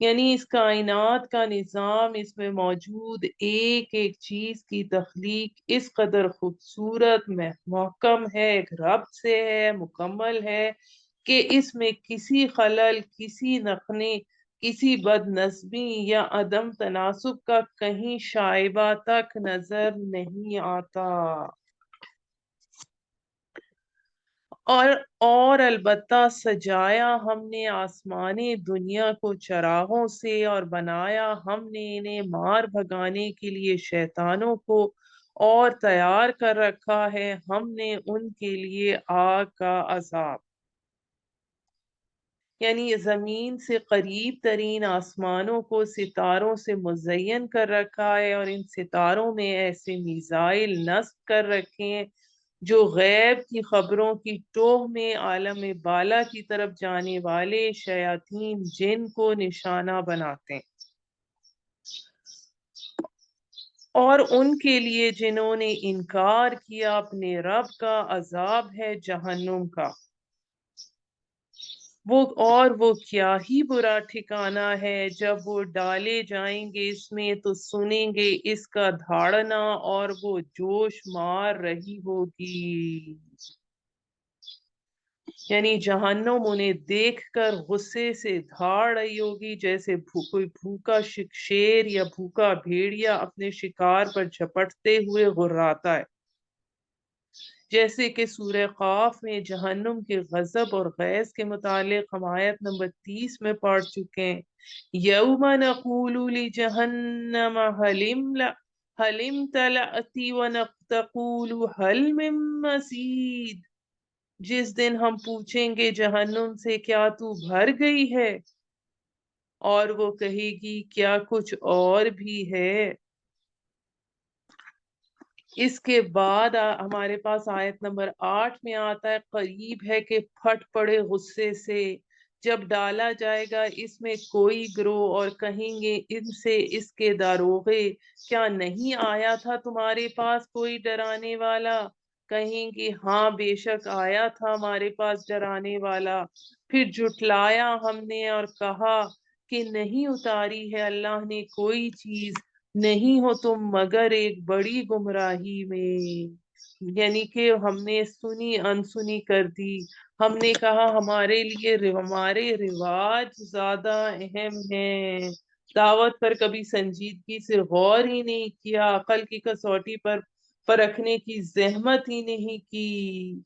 یعنی اس کائنات کا نظام، اس میں موجود ایک ایک چیز کی تخلیق اس قدر خوبصورت محکم ہے، ایک ربط سے ہے، مکمل ہے کہ اس میں کسی خلل، کسی نقنے، کسی بد نظمی یا عدم تناسب کا کہیں شائبہ تک نظر نہیں آتا۔ اور البتہ سجایا ہم نے آسمانی دنیا کو چراغوں سے، اور بنایا ہم نے انہیں مار بھگانے کے لیے شیطانوں کو، اور تیار کر رکھا ہے ہم نے ان کے لیے آگ کا عذاب۔ یعنی زمین سے قریب ترین آسمانوں کو ستاروں سے مزین کر رکھا ہے، اور ان ستاروں میں ایسے میزائل نصب کر رکھے ہیں جو غیب کی خبروں کی ٹوہ میں عالم بالا کی طرف جانے والے شیاطین جن کو نشانہ بناتے ہیں، اور ان کے لیے جنہوں نے انکار کیا اپنے رب کا عذاب ہے جہنم کا۔ وہ کیا ہی برا ٹھکانہ ہے، جب وہ ڈالے جائیں گے اس میں تو سنیں گے اس کا دھاڑنا، اور وہ جوش مار رہی ہوگی۔ یعنی جہنم انہیں دیکھ کر غصے سے دھاڑ رہی ہوگی، جیسے کوئی بھوکا شیر یا بھوکا بھیڑیا اپنے شکار پر جھپٹتے ہوئے غراتا ہے۔ جیسے کہ سورہ قاف میں جہنم کے غضب اور غیظ کے متعلق ہم آیت نمبر 30 میں پڑھ چکے ہیں۔ یوم نقول لجہنم هل امتلأت ونقول هل من مزید۔ جس دن ہم پوچھیں گے جہنم سے کیا تو بھر گئی ہے، اور وہ کہے گی کیا کچھ اور بھی ہے۔ اس کے بعد ہمارے پاس آیت نمبر 8 میں آتا ہے، قریب ہے کہ پھٹ پڑے غصے سے جب ڈالا جائے گا اس میں کوئی گروہ، اور کہیں گے ان سے اس کے داروغے کیا نہیں آیا تھا تمہارے پاس کوئی ڈرانے والا؟ کہیں گے ہاں بے شک آیا تھا ہمارے پاس ڈرانے والا۔ پھر جھٹلایا ہم نے اور کہا کہ نہیں اتاری ہے اللہ نے کوئی چیز، نہیں ہو تم مگر ایک بڑی گمراہی میں۔ یعنی کہ ہم نے سنی انسنی کر دی، ہم نے کہا ہمارے لیے ہمارے رواج زیادہ اہم ہیں، دعوت پر کبھی سنجیدگی سے غور ہی نہیں کیا، عقل کی کسوٹی پر پرکھنے کی زحمت ہی نہیں کی۔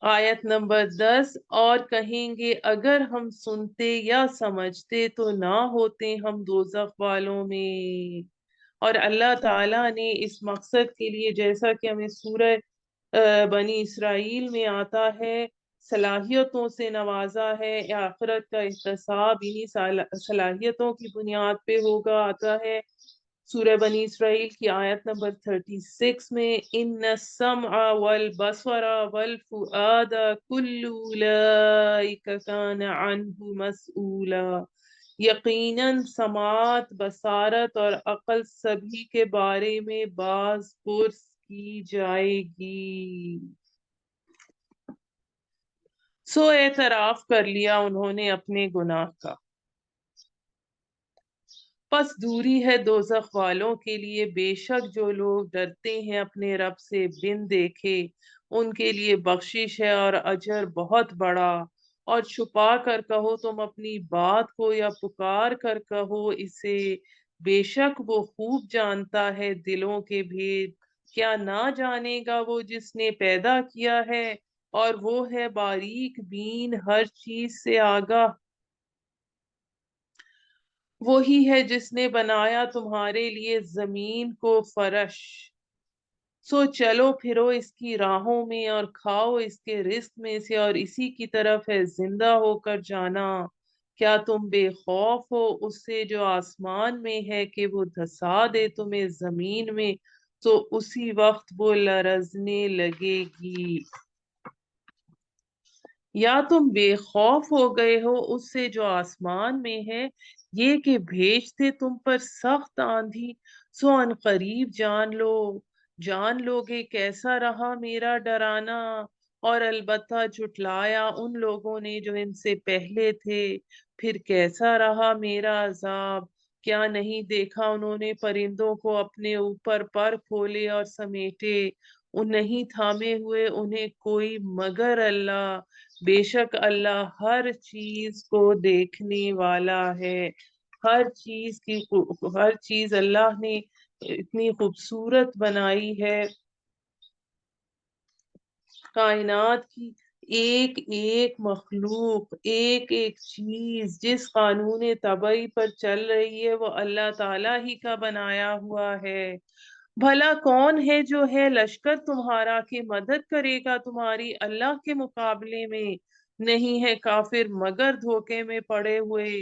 آیت نمبر 10، اور کہیں گے اگر ہم سنتے یا سمجھتے تو نہ ہوتے ہم دوزخ والوں میں۔ اور اللہ تعالیٰ نے اس مقصد کے لیے، جیسا کہ ہمیں سورہ بنی اسرائیل میں آتا ہے، صلاحیتوں سے نوازا ہے، آخرت کا احتساب انہی صلاحیتوں کی بنیاد پہ ہوگا، آتا ہے سورہ بنی اسرائیل کی آیت نمبر 36 میں، ان السمع والبصر والفؤاد کل اولئک کان عنہ مسئولا۔ یقیناً سماعت، بصارت اور عقل سبھی کے بارے میں باز پرس کی جائے گی۔ سو اعتراف کر لیا انہوں نے اپنے گناہ کا، پس دوری ہے دوزخ والوں کے لیے۔ بے شک جو لوگ ڈرتے ہیں اپنے رب سے بن دیکھے ان کے لیے بخشش ہے اور اجر بہت بڑا۔ اور چھپا کر کہو تم اپنی بات کو یا پکار کر کہو اسے، بے شک وہ خوب جانتا ہے دلوں کے بھید۔ کیا نہ جانے گا وہ جس نے پیدا کیا ہے، اور وہ ہے باریک بین ہر چیز سے آگاہ۔ وہی ہے جس نے بنایا تمہارے لیے زمین کو فرش، سو چلو پھرو اس کی راہوں میں اور کھاؤ اس کے رزق میں سے، اور اسی کی طرف ہے زندہ ہو کر جانا۔ کیا تم بے خوف ہو اس سے جو آسمان میں ہے کہ وہ دھسا دے تمہیں زمین میں تو اسی وقت وہ لرزنے لگے گی؟ یا تم بے خوف ہو گئے ہو اس سے جو آسمان میں ہے، یہ کہ بھیجتے تم پر سخت آندھی، سو ان قریب جان لو گے کیسا رہا میرا ڈرانا، اور البتہ جھٹلایا ان لوگوں نے جو ان سے پہلے تھے، پھر کیسا رہا میرا عذاب۔ کیا نہیں دیکھا انہوں نے پرندوں کو اپنے اوپر پر کھولے اور سمیٹے، نہیں تھامے ہوئے انہیں کوئی مگر اللہ۔ بے شک اللہ ہر چیز کو دیکھنے والا ہے۔ ہر چیز اللہ نے اتنی خوبصورت بنائی ہے، کائنات کی ایک ایک مخلوق، ایک ایک چیز جس قانون طبعی پر چل رہی ہے وہ اللہ تعالی ہی کا بنایا ہوا ہے۔ بھلا کون ہے جو ہے لشکر تمہارا کہ مدد کرے گا تمہاری اللہ کے مقابلے میں؟ نہیں ہے کافر مگر دھوکے میں پڑے ہوئے۔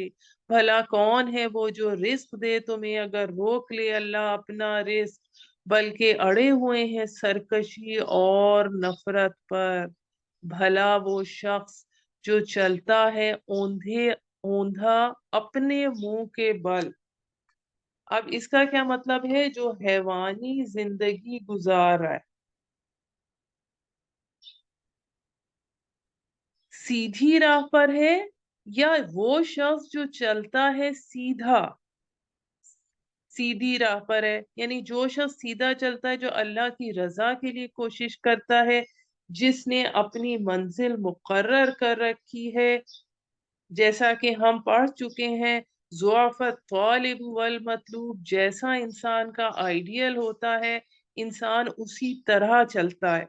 بھلا کون ہے وہ جو رزق دے تمہیں اگر روک لے اللہ اپنا رزق، بلکہ اڑے ہوئے ہیں سرکشی اور نفرت پر۔ بھلا وہ شخص جو چلتا ہے اوندھا اپنے منہ کے بل۔ اب اس کا کیا مطلب ہے؟ جو حیوانی زندگی گزار رہا ہے، سیدھی راہ پر ہے، یا وہ شخص جو چلتا ہے سیدھی راہ پر ہے، یعنی جو شخص سیدھا چلتا ہے، جو اللہ کی رضا کے لیے کوشش کرتا ہے، جس نے اپنی منزل مقرر کر رکھی ہے، جیسا کہ ہم پڑھ چکے ہیں، ضعفت طالب والمطلوب، جیسا انسان کا آئیڈیل ہوتا ہے انسان اسی طرح چلتا ہے۔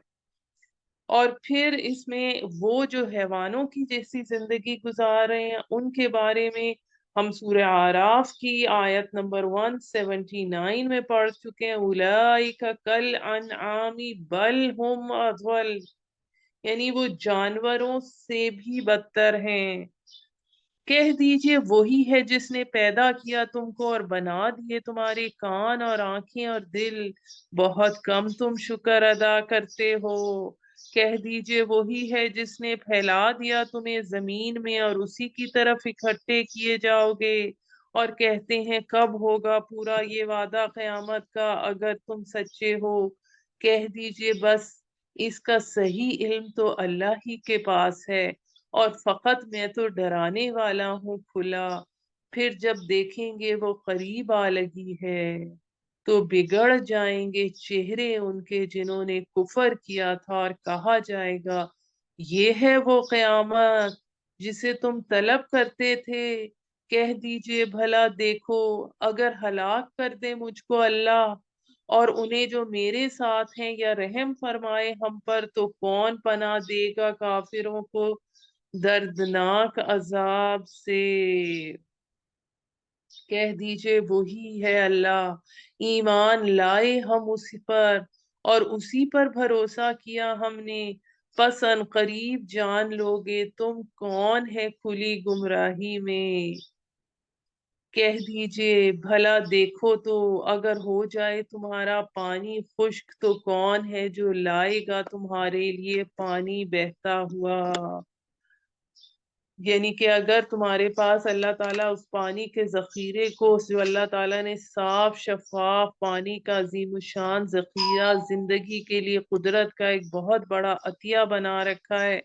اور پھر اس میں وہ جو حیوانوں کی جیسی زندگی گزار رہے ہیں ان کے بارے میں ہم سورہ اعراف کی آیت نمبر 179 میں پڑھ چکے ہیں، اولئک کالانعام بل ہم اضل، یعنی وہ جانوروں سے بھی بدتر ہیں۔ کہہ دیجئے وہی ہے جس نے پیدا کیا تم کو اور بنا دیے تمہارے کان اور آنکھیں اور دل، بہت کم تم شکر ادا کرتے ہو۔ کہہ دیجئے وہی ہے جس نے پھیلا دیا تمہیں زمین میں اور اسی کی طرف اکٹھے کیے جاؤ گے، اور کہتے ہیں کب ہوگا پورا یہ وعدہ قیامت کا اگر تم سچے ہو۔ کہہ دیجئے بس اس کا صحیح علم تو اللہ ہی کے پاس ہے، اور فقط میں تو ڈرانے والا ہوں کھلا۔ پھر جب دیکھیں گے وہ قریب آ لگی ہے تو بگڑ جائیں گے چہرے ان کے جنہوں نے کفر کیا تھا، اور کہا جائے گا یہ ہے وہ قیامت جسے تم طلب کرتے تھے۔ کہہ دیجئے بھلا دیکھو اگر ہلاک کر دے مجھ کو اللہ اور انہیں جو میرے ساتھ ہیں، یا رحم فرمائے ہم پر، تو کون پناہ دے گا کافروں کو دردناک عذاب سے۔ کہہ دیجئے وہی ہے اللہ، ایمان لائے ہم اسی پر اور اسی پر بھروسہ کیا ہم نے، پس ان قریب جان لوگے تم کون ہے کھلی گمراہی میں۔ کہہ دیجئے بھلا دیکھو تو اگر ہو جائے تمہارا پانی خشک تو کون ہے جو لائے گا تمہارے لیے پانی بہتا ہوا۔ یعنی کہ اگر تمہارے پاس اللہ تعالیٰ اس پانی کے ذخیرے کو، جو اللہ تعالیٰ نے صاف شفاف پانی کا عظیم الشان ذخیرہ زندگی کے لیے قدرت کا ایک بہت بڑا عطیہ بنا رکھا ہے،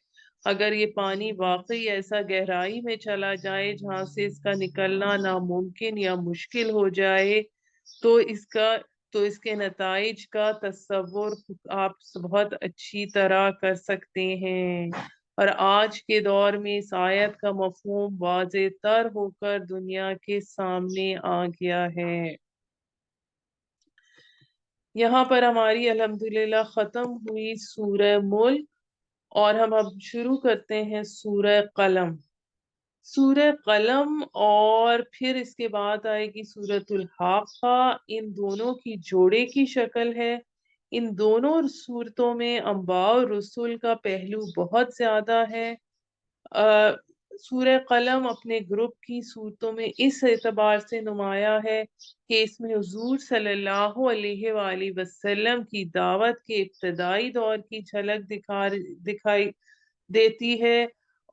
اگر یہ پانی واقعی ایسا گہرائی میں چلا جائے جہاں سے اس کا نکلنا ناممکن یا مشکل ہو جائے، تو اس کے نتائج کا تصور آپ بہت اچھی طرح کر سکتے ہیں۔ اور آج کے دور میں اس آیت کا مفہوم واضح تر ہو کر دنیا کے سامنے آ گیا ہے۔ یہاں پر ہماری الحمدللہ ختم ہوئی سورہ ملک، اور ہم اب شروع کرتے ہیں سورہ قلم۔ سورہ قلم اور پھر اس کے بعد آئے گی سورۃ الحاقہ، ان دونوں کی جوڑے کی شکل ہے۔ ان دونوں صورتوں میں انباء اور رسول کا پہلو بہت زیادہ ہے۔ سورہ قلم اپنے گروپ کی صورتوں میں اس اعتبار سے نمایاں ہے کہ اس میں حضور صلی اللہ علیہ وآلہ وسلم کی دعوت کے ابتدائی دور کی جھلک دکھائی دیتی ہے،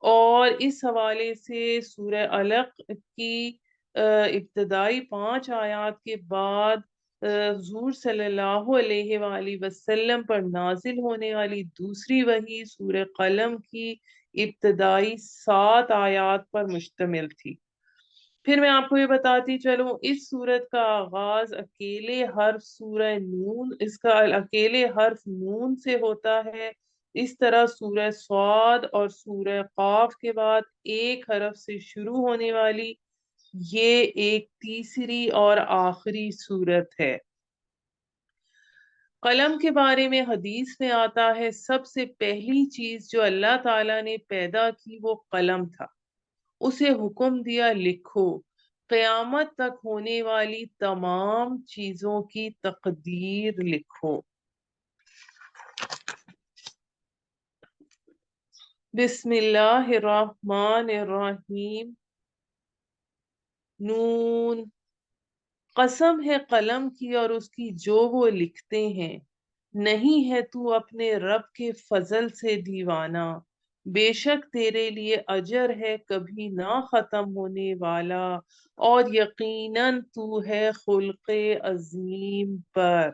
اور اس حوالے سے سورہ علق کی ابتدائی 5 آیات کے بعد حضور صلی اللہ علیہ وآلہ وسلم پر نازل ہونے والی دوسری وحی سورہ قلم کی ابتدائی 7 آیات پر مشتمل تھی۔ پھر میں آپ کو یہ بتاتی چلوں، اس سورت کا آغاز اکیلے حرف سورہ نون، اس کا اکیلے حرف نون سے ہوتا ہے۔ اس طرح سورہ صاد اور سورہ قاف کے بعد ایک حرف سے شروع ہونے والی یہ ایک تیسری اور آخری سورت ہے۔ قلم کے بارے میں حدیث میں آتا ہے سب سے پہلی چیز جو اللہ تعالیٰ نے پیدا کی وہ قلم تھا۔ اسے حکم دیا لکھو، قیامت تک ہونے والی تمام چیزوں کی تقدیر لکھو۔ بسم اللہ الرحمن الرحیم۔ نون، قسم ہے قلم کی اور اس کی جو وہ لکھتے ہیں، نہیں ہے تو اپنے رب کے فضل سے دیوانہ، بے شک تیرے لیے اجر ہے کبھی نہ ختم ہونے والا، اور یقیناً تو ہے خلق عظیم پر۔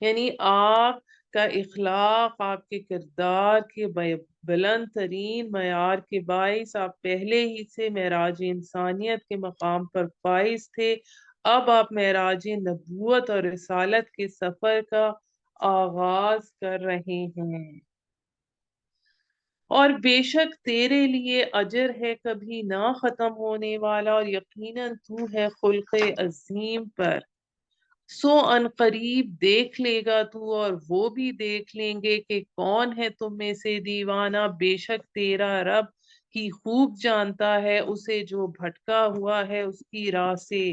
یعنی آپ کا اخلاق آپ کے کردار کے بلند ترین معیار کے باعث آپ پہلے ہی سے معراج انسانیت کے مقام پر فائز تھے، اب آپ معراج نبوت اور رسالت کے سفر کا آغاز کر رہے ہیں۔ اور بے شک تیرے لیے اجر ہے کبھی نہ ختم ہونے والا، اور یقیناً تو ہے خلق عظیم پر۔ سو ان قریب دیکھ لے گا تو اور وہ بھی دیکھ لیں گے کہ کون ہے تم میں سے دیوانہ، بے شک تیرا رب ہی خوب جانتا ہے اسے جو بھٹکا ہوا ہے اس کی راہ سے،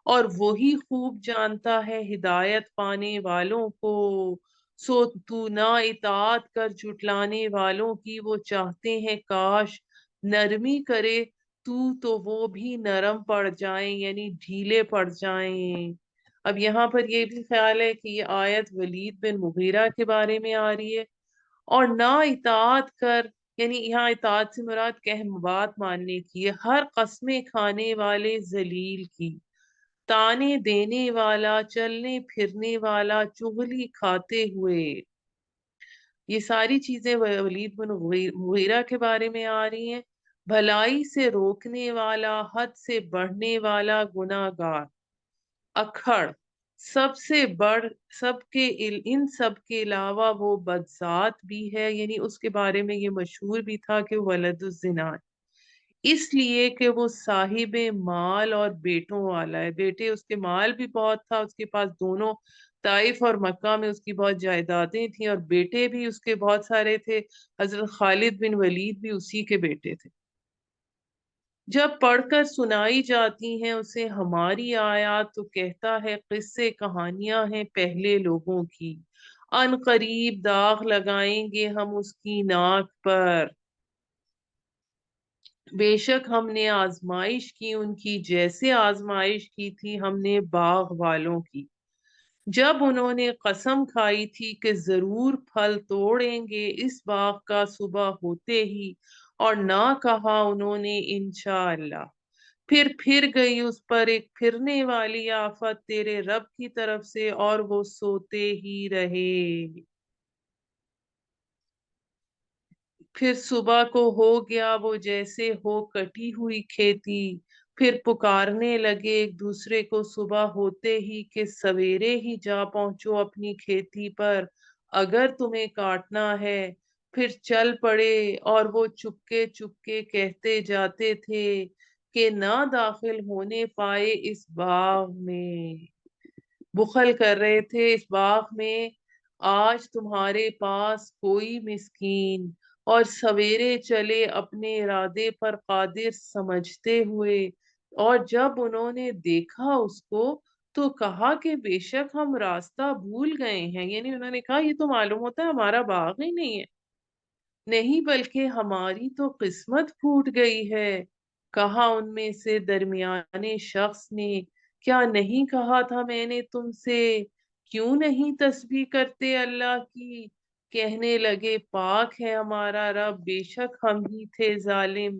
اور وہی خوب جانتا ہے ہدایت پانے والوں کو۔ سو تو نہ اطاعت کر جھٹلانے والوں کی، وہ چاہتے ہیں کاش نرمی کرے تو وہ بھی نرم پڑ جائیں، یعنی ڈھیلے پڑ جائیں۔ اب یہاں پر یہ بھی خیال ہے کہ یہ آیت ولید بن مغیرہ کے بارے میں آ رہی ہے۔ اور نہ اطاعت کر، یعنی یہاں اطاعت سے مراد بات ماننے کی ہے، ہر قسمیں کھانے والے ذلیل کی، تانے دینے والا، چلنے پھرنے والا، چغلی کھاتے ہوئے۔ یہ ساری چیزیں ولید بن مغیرہ کے بارے میں آ رہی ہیں۔ بھلائی سے روکنے والا، حد سے بڑھنے والا، گناہ گار، اکھڑ، سب سے بڑھ، ان سب کے علاوہ وہ بدذات بھی ہے، یعنی اس کے بارے میں یہ مشہور بھی تھا کہ ولد الزنا ہے، اس لیے کہ وہ صاحب مال اور بیٹوں والا ہے۔ بیٹے اس کے مال بھی بہت تھا، اس کے پاس دونوں طائف اور مکہ میں اس کی بہت جائیدادیں تھیں، اور بیٹے بھی اس کے بہت سارے تھے۔ حضرت خالد بن ولید بھی اسی کے بیٹے تھے۔ جب پڑھ کر سنائی جاتی ہیں اسے ہماری آیات تو کہتا ہے قصے کہانیاں ہیں پہلے لوگوں کی، ان قریب داغ لگائیں گے ہم اس کی ناک پر۔ بے شک ہم نے آزمائش کی ان کی جیسے آزمائش کی تھی ہم نے باغ والوں کی، جب انہوں نے قسم کھائی تھی کہ ضرور پھل توڑیں گے اس باغ کا صبح ہوتے ہی، اور نہ کہا انہوں نے انشاءاللہ، پھر گئی اس پر ایک پھرنے والی آفت تیرے رب کی طرف سے، اور وہ سوتے ہی رہے۔ پھر صبح کو ہو گیا وہ جیسے ہو کٹی ہوئی کھیتی، پھر پکارنے لگے ایک دوسرے کو صبح ہوتے ہی کہ سویرے ہی جا پہنچو اپنی کھیتی پر اگر تمہیں کاٹنا ہے۔ پھر چل پڑے، اور وہ چپکے چپکے کہتے جاتے تھے کہ نہ داخل ہونے پائے اس باغ میں، بخل کر رہے تھے اس باغ میں، آج تمہارے پاس کوئی مسکین، اور سویرے چلے اپنے ارادے پر قادر سمجھتے ہوئے، اور جب انہوں نے دیکھا اس کو تو کہا کہ بے شک ہم راستہ بھول گئے ہیں، یعنی انہوں نے کہا یہ تو معلوم ہوتا ہے ہمارا باغ ہی نہیں ہے، نہیں بلکہ ہماری تو قسمت پھوٹ گئی ہے۔ کہا ان میں سے درمیانے شخص نے کیا نہیں کہا تھا میں نے تم سے، کیوں نہیں تسبیح کرتے اللہ کی؟ کہنے لگے پاک ہے ہمارا رب، بے شک ہم ہی تھے ظالم۔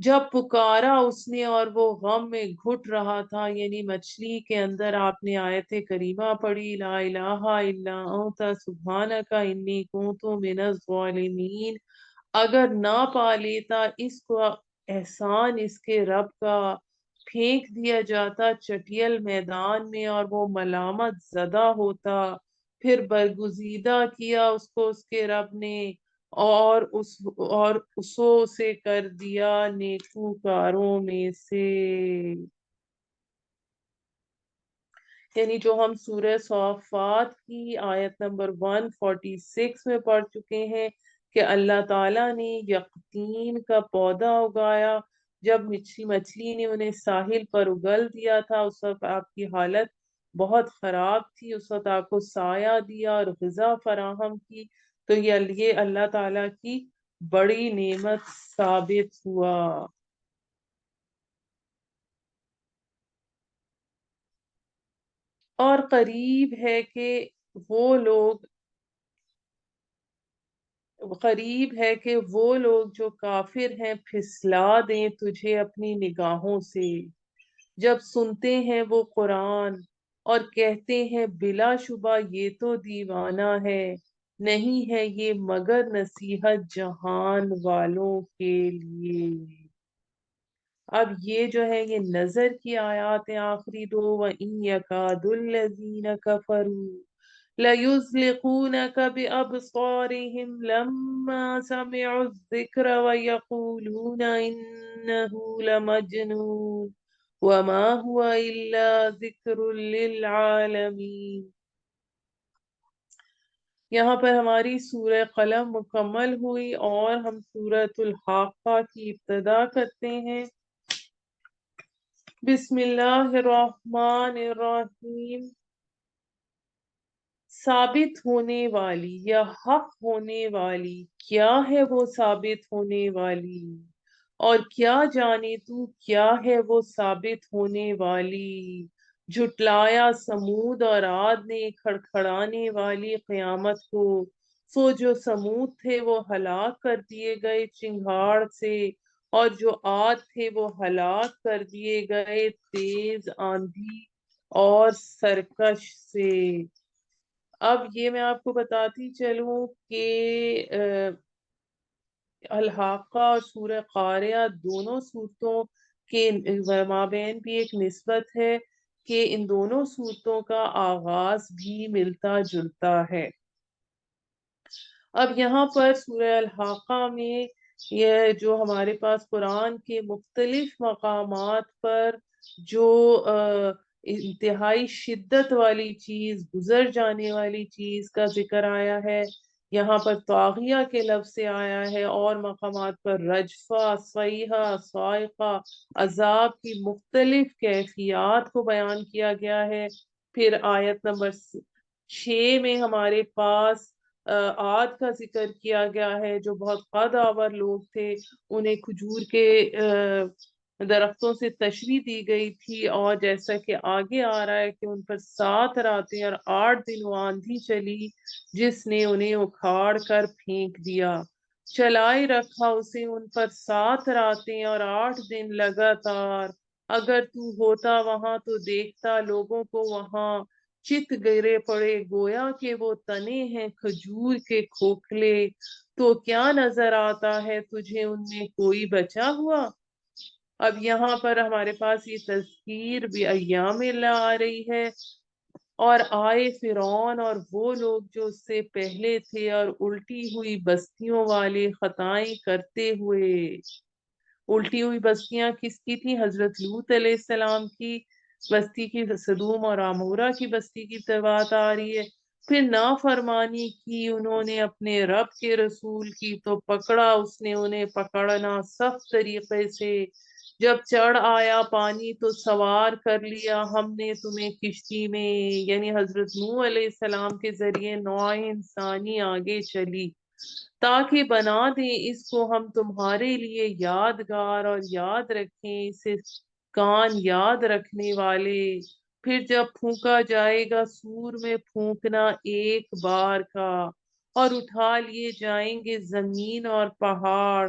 جب پکارا اس نے اور وہ غم میں گھٹ رہا تھا، یعنی مچھلی کے اندر آپ نے آیت کریمہ پڑھی، لا الہ الا انت سبحانک انی کنت من الظالمین، اگر نہ پا لیتا اس کو احسان اس کے رب کا، پھینک دیا جاتا چٹیل میدان میں اور وہ ملامت زدہ ہوتا، پھر برگزیدہ کیا اس کو اس کے رب نے، اور اسو سے کر دیا نیکوکاروں میں سے۔ یعنی جو ہم سورہ صافات کی آیت نمبر 146 میں پڑھ چکے ہیں کہ اللہ تعالیٰ نے یقطین کا پودا اگایا، جب مچھلی نے انہیں ساحل پر اگل دیا تھا، اس وقت آپ کی حالت بہت خراب تھی، اس وقت آپ کو سایہ دیا اور غذا فراہم کی، تو یہ اللہ تعالیٰ کی بڑی نعمت ثابت ہوا۔ اور قریب ہے کہ وہ لوگ جو کافر ہیں پھسلا دیں تجھے اپنی نگاہوں سے، جب سنتے ہیں وہ قرآن اور کہتے ہیں بلا شبہ یہ تو دیوانہ ہے، نہیں ہے یہ مگر نصیحت جہان والوں کے لیے۔ اب یہ جو ہے یہ نظر کی آیات ہیں آخری دو، وَإِن يَكَادُ الَّذِينَ كَفَرُوا لَيُزْلِقُونَكَ بِأَبْصَارِهِمْ لَمَّا سَمِعُوا الذِّكْرَ وَيَقُولُونَ إِنَّهُ لَمَجْنُونٌ وَمَا هُوَ إِلَّا ذِكْرٌ لِلْعَالَمِينَ۔ یہاں پر ہماری سورہ قلم مکمل ہوئی اور ہم سورۃ الحاقہ کی ابتدا کرتے ہیں۔ بسم اللہ الرحمن الرحیم۔ ثابت ہونے والی یا حق ہونے والی، کیا ہے وہ ثابت ہونے والی؟ اور کیا جانے تو کیا ہے وہ ثابت ہونے والی؟ جھٹلایا سمود اور عاد نے کھڑکھڑانے والی قیامت کو، سو جو سمود تھے وہ ہلاک کر دیے گئے چنگھاڑ سے، اور جو عاد تھے وہ ہلاک کر دیے گئے تیز آندھی اور سرکش سے۔ اب یہ میں آپ کو بتاتی چلوں کہ الحاقہ اور سورہ قاریہ دونوں صورتوں کے مابین بھی ایک نسبت ہے کہ ان دونوں صورتوں کا آغاز بھی ملتا جلتا ہے۔ اب یہاں پر سورہ الحاقہ میں یہ جو ہمارے پاس قرآن کے مختلف مقامات پر جو انتہائی شدت والی چیز، گزر جانے والی چیز کا ذکر آیا ہے، یہاں پر طاغیہ کے لفظ سے آیا ہے، اور مقامات پر رجفہ، صیحہ، صاعقہ، عذاب کی مختلف کیفیات کو بیان کیا گیا ہے۔ پھر آیت نمبر 6 میں ہمارے پاس عاد کا ذکر کیا گیا ہے، جو بہت قد آور لوگ تھے، انہیں کھجور کے درختوں سے تشریح دی گئی تھی، اور جیسا کہ آگے آ رہا ہے کہ ان پر 7 راتیں اور 8 دن وہ آندھی چلی جس نے انہیں اکھاڑ کر پھینک دیا، چلائے رکھا اسے ان پر 7 راتیں اور 8 دن لگاتار، اگر تو ہوتا وہاں تو دیکھتا لوگوں کو وہاں چت گرے پڑے، گویا کہ وہ تنے ہیں کھجور کے کھوکھلے، تو کیا نظر آتا ہے تجھے ان میں کوئی بچا ہوا؟ اب یہاں پر ہمارے پاس یہ تذکیر بھی ایام اللہ آ رہی ہے، اور آئے فرعون اور وہ لوگ جو اس سے پہلے تھے، اور الٹی ہوئی بستیوں والے خطائیں کرتے ہوئے۔ الٹی ہوئی بستیاں کس کی تھیں؟ حضرت لوط علیہ السلام کی بستی کی، سدوم اور عمورہ کی بستی کی بات آ رہی ہے۔ پھر نافرمانی کی انہوں نے اپنے رب کے رسول کی، تو پکڑا اس نے انہیں پکڑنا سخت طریقے سے، جب چڑھ آیا پانی تو سوار کر لیا ہم نے تمہیں کشتی میں، یعنی حضرت نوح علیہ السلام کے ذریعے نوع انسانی آگے چلی، تاکہ بنا دیں اس کو ہم تمہارے لیے یادگار، اور یاد رکھیں اسے کان یاد رکھنے والے۔ پھر جب پھونکا جائے گا سور میں پھونکنا ایک بار کا، اور اٹھا لیے جائیں گے زمین اور پہاڑ،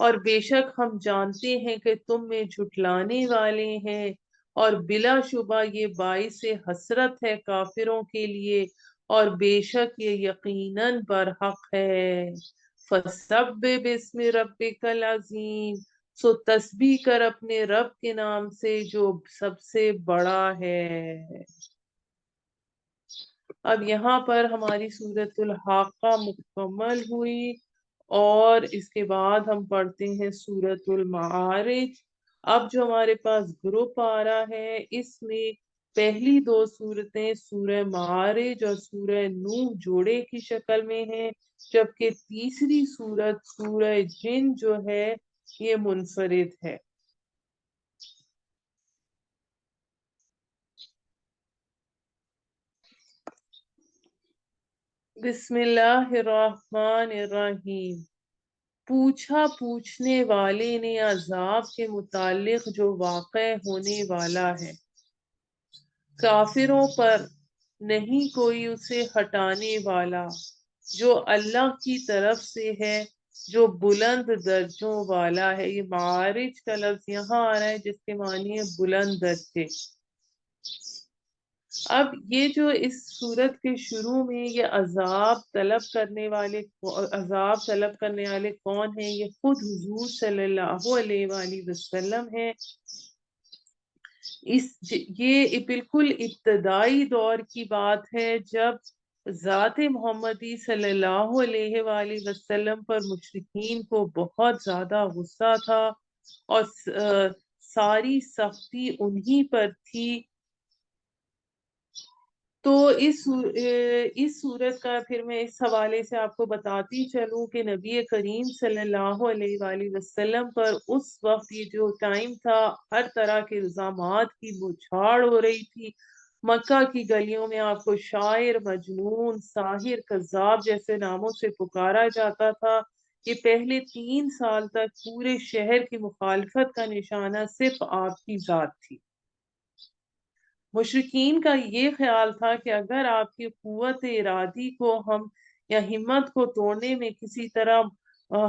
اور بے شک ہم جانتے ہیں کہ تم میں جھٹلانے والے ہیں، اور بلا شبہ یہ باعث حسرت ہے کافروں کے لیے، اور بے شک یہ یقیناً برحق ہے۔ فَسَبِّحْ بِاسْمِ رَبِّكَ الْعَظِيمِ، سو تسبیح کر اپنے رب کے نام سے جو سب سے بڑا ہے۔ اب یہاں پر ہماری سورۃ الحاقہ مکمل ہوئی، اور اس کے بعد ہم پڑھتے ہیں سورۃ المعارج۔ اب جو ہمارے پاس گروپ آ رہا ہے، اس میں پہلی دو سورتیں سورہ معارج اور سورہ نوح جوڑے کی شکل میں ہیں، جبکہ تیسری سورت سورہ جن جو ہے یہ منفرد ہے۔ بسم اللہ الرحمن الرحیم۔ پوچھا پوچھنے والے نے عذاب کے متعلق جو واقع ہونے والا ہے، کافروں پر نہیں کوئی اسے ہٹانے والا، جو اللہ کی طرف سے ہے، جو بلند درجوں والا ہے۔ یہ معارج کا لفظ یہاں آ رہا ہے جس کے معنی ہے بلند درجے۔ اب یہ جو اس صورت کے شروع میں یہ عذاب طلب کرنے والے کون ہیں؟ یہ خود حضور صلی اللہ علیہ وآلہ وسلم ہیں۔ یہ بالکل ابتدائی دور کی بات ہے، جب ذات محمدی صلی اللہ علیہ وآلہ وسلم پر مشرکین کو بہت زیادہ غصہ تھا، اور ساری سختی انہی پر تھی۔ تو اس صورت کا پھر میں اس حوالے سے آپ کو بتاتی چلوں کہ نبی کریم صلی اللہ علیہ وآلہ وسلم پر اس وقت یہ جو ٹائم تھا، ہر طرح کے الزامات کی بچھاڑ ہو رہی تھی۔ مکہ کی گلیوں میں آپ کو شاعر، مجنون، ساحر، کذاب جیسے ناموں سے پکارا جاتا تھا۔ یہ پہلے 3 سال تک پورے شہر کی مخالفت کا نشانہ صرف آپ کی ذات تھی۔ مشرکین کا یہ خیال تھا کہ اگر آپ کی قوت ارادی کو یا ہمت کو توڑنے میں کسی طرح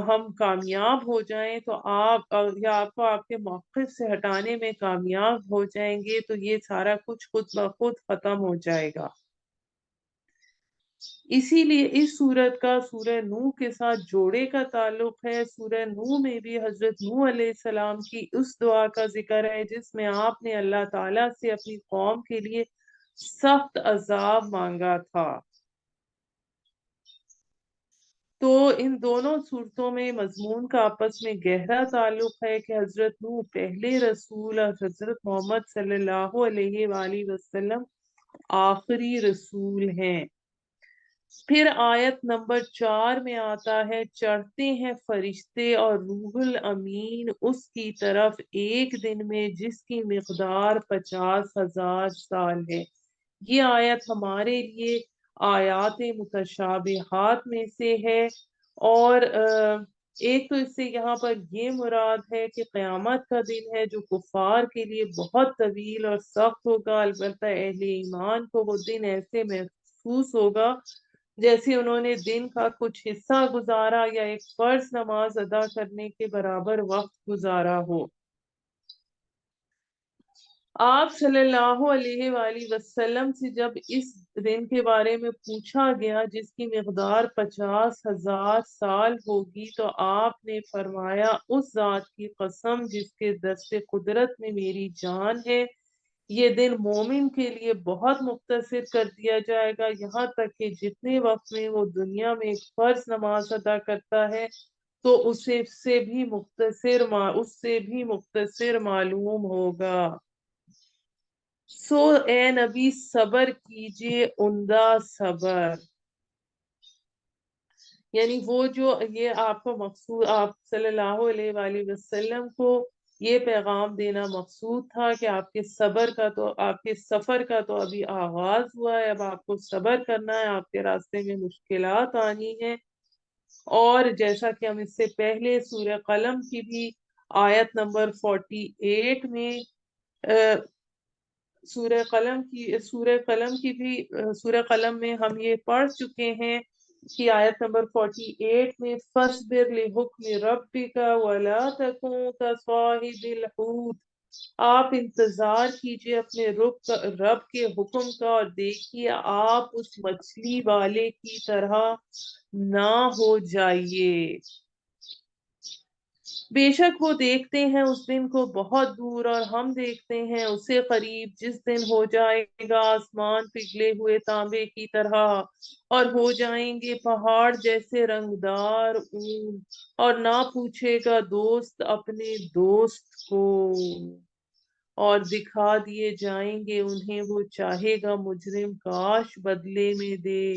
ہم کامیاب ہو جائیں تو آپ کو آپ کے موقف سے ہٹانے میں کامیاب ہو جائیں گے، تو یہ سارا کچھ خود بخود ختم ہو جائے گا۔ اسی لیے اس سورت کا سورہ نوح کے ساتھ جوڑے کا تعلق ہے۔ سورہ نوح میں بھی حضرت نوح علیہ السلام کی اس دعا کا ذکر ہے جس میں آپ نے اللہ تعالیٰ سے اپنی قوم کے لیے سخت عذاب مانگا تھا۔ تو ان دونوں صورتوں میں مضمون کا آپس میں گہرا تعلق ہے کہ حضرت نوح پہلے رسول اور حضرت محمد صلی اللہ علیہ وآلہ وسلم آخری رسول ہیں۔ پھر آیت نمبر 4 میں آتا ہے، چڑھتے ہیں فرشتے اور روح الامین اس کی طرف ایک دن میں جس کی مقدار 50,000 سال ہے۔ یہ آیت ہمارے لیے آیات متشابہات میں سے ہے، اور ایک تو اس سے یہاں پر یہ مراد ہے کہ قیامت کا دن ہے جو کفار کے لیے بہت طویل اور سخت ہوگا، البتہ اہل ایمان کو وہ دن ایسے محسوس ہوگا جیسے انہوں نے دن کا کچھ حصہ گزارا یا ایک فرض نماز ادا کرنے کے برابر وقت گزارا ہو۔ آپ صلی اللہ علیہ وآلہ وسلم سے جب اس دن کے بارے میں پوچھا گیا جس کی مقدار 50,000 سال ہوگی، تو آپ نے فرمایا، اس ذات کی قسم جس کے دست قدرت میں میری جان ہے، یہ دن مومن کے لیے بہت مختصر کر دیا جائے گا، یہاں تک کہ جتنے وقت میں وہ دنیا میں ایک فرض نماز ادا کرتا ہے تو اس سے بھی مختصر معلوم ہوگا۔ سو اے نبی صبر کیجئے، عمدہ صبر، یعنی وہ جو یہ آپ کو مقصود، آپ صلی اللہ علیہ وآلہ وسلم کو یہ پیغام دینا مقصود تھا کہ آپ کے سفر کا تو ابھی آغاز ہوا ہے، اب آپ کو صبر کرنا ہے، آپ کے راستے میں مشکلات آنی ہیں۔ اور جیسا کہ ہم اس سے پہلے سورہ قلم کی بھی آیت نمبر 48 میں سورہ قلم میں ہم یہ پڑھ چکے ہیں کی آیت نمبر 48 میں فَاصْبِرْ لِحُکْمِ رَبِّكَ وَلَا تَكُنْ كَصَاحِبِ الْحُوتِ، آپ انتظار کیجئے اپنے رب کے حکم کا، اور دیکھیے آپ اس مچھلی والے کی طرح نہ ہو جائیے۔ بے شک وہ دیکھتے ہیں اس دن کو بہت دور، اور ہم دیکھتے ہیں اسے قریب، جس دن ہو جائے گا آسمان پگھلے ہوئے تانبے کی طرح، اور ہو جائیں گے پہاڑ جیسے رنگدار اون، اور نہ پوچھے گا دوست اپنے دوست کو، اور دکھا دیے جائیں گے انہیں وہ چاہے گا مجرم کاش بدلے میں دے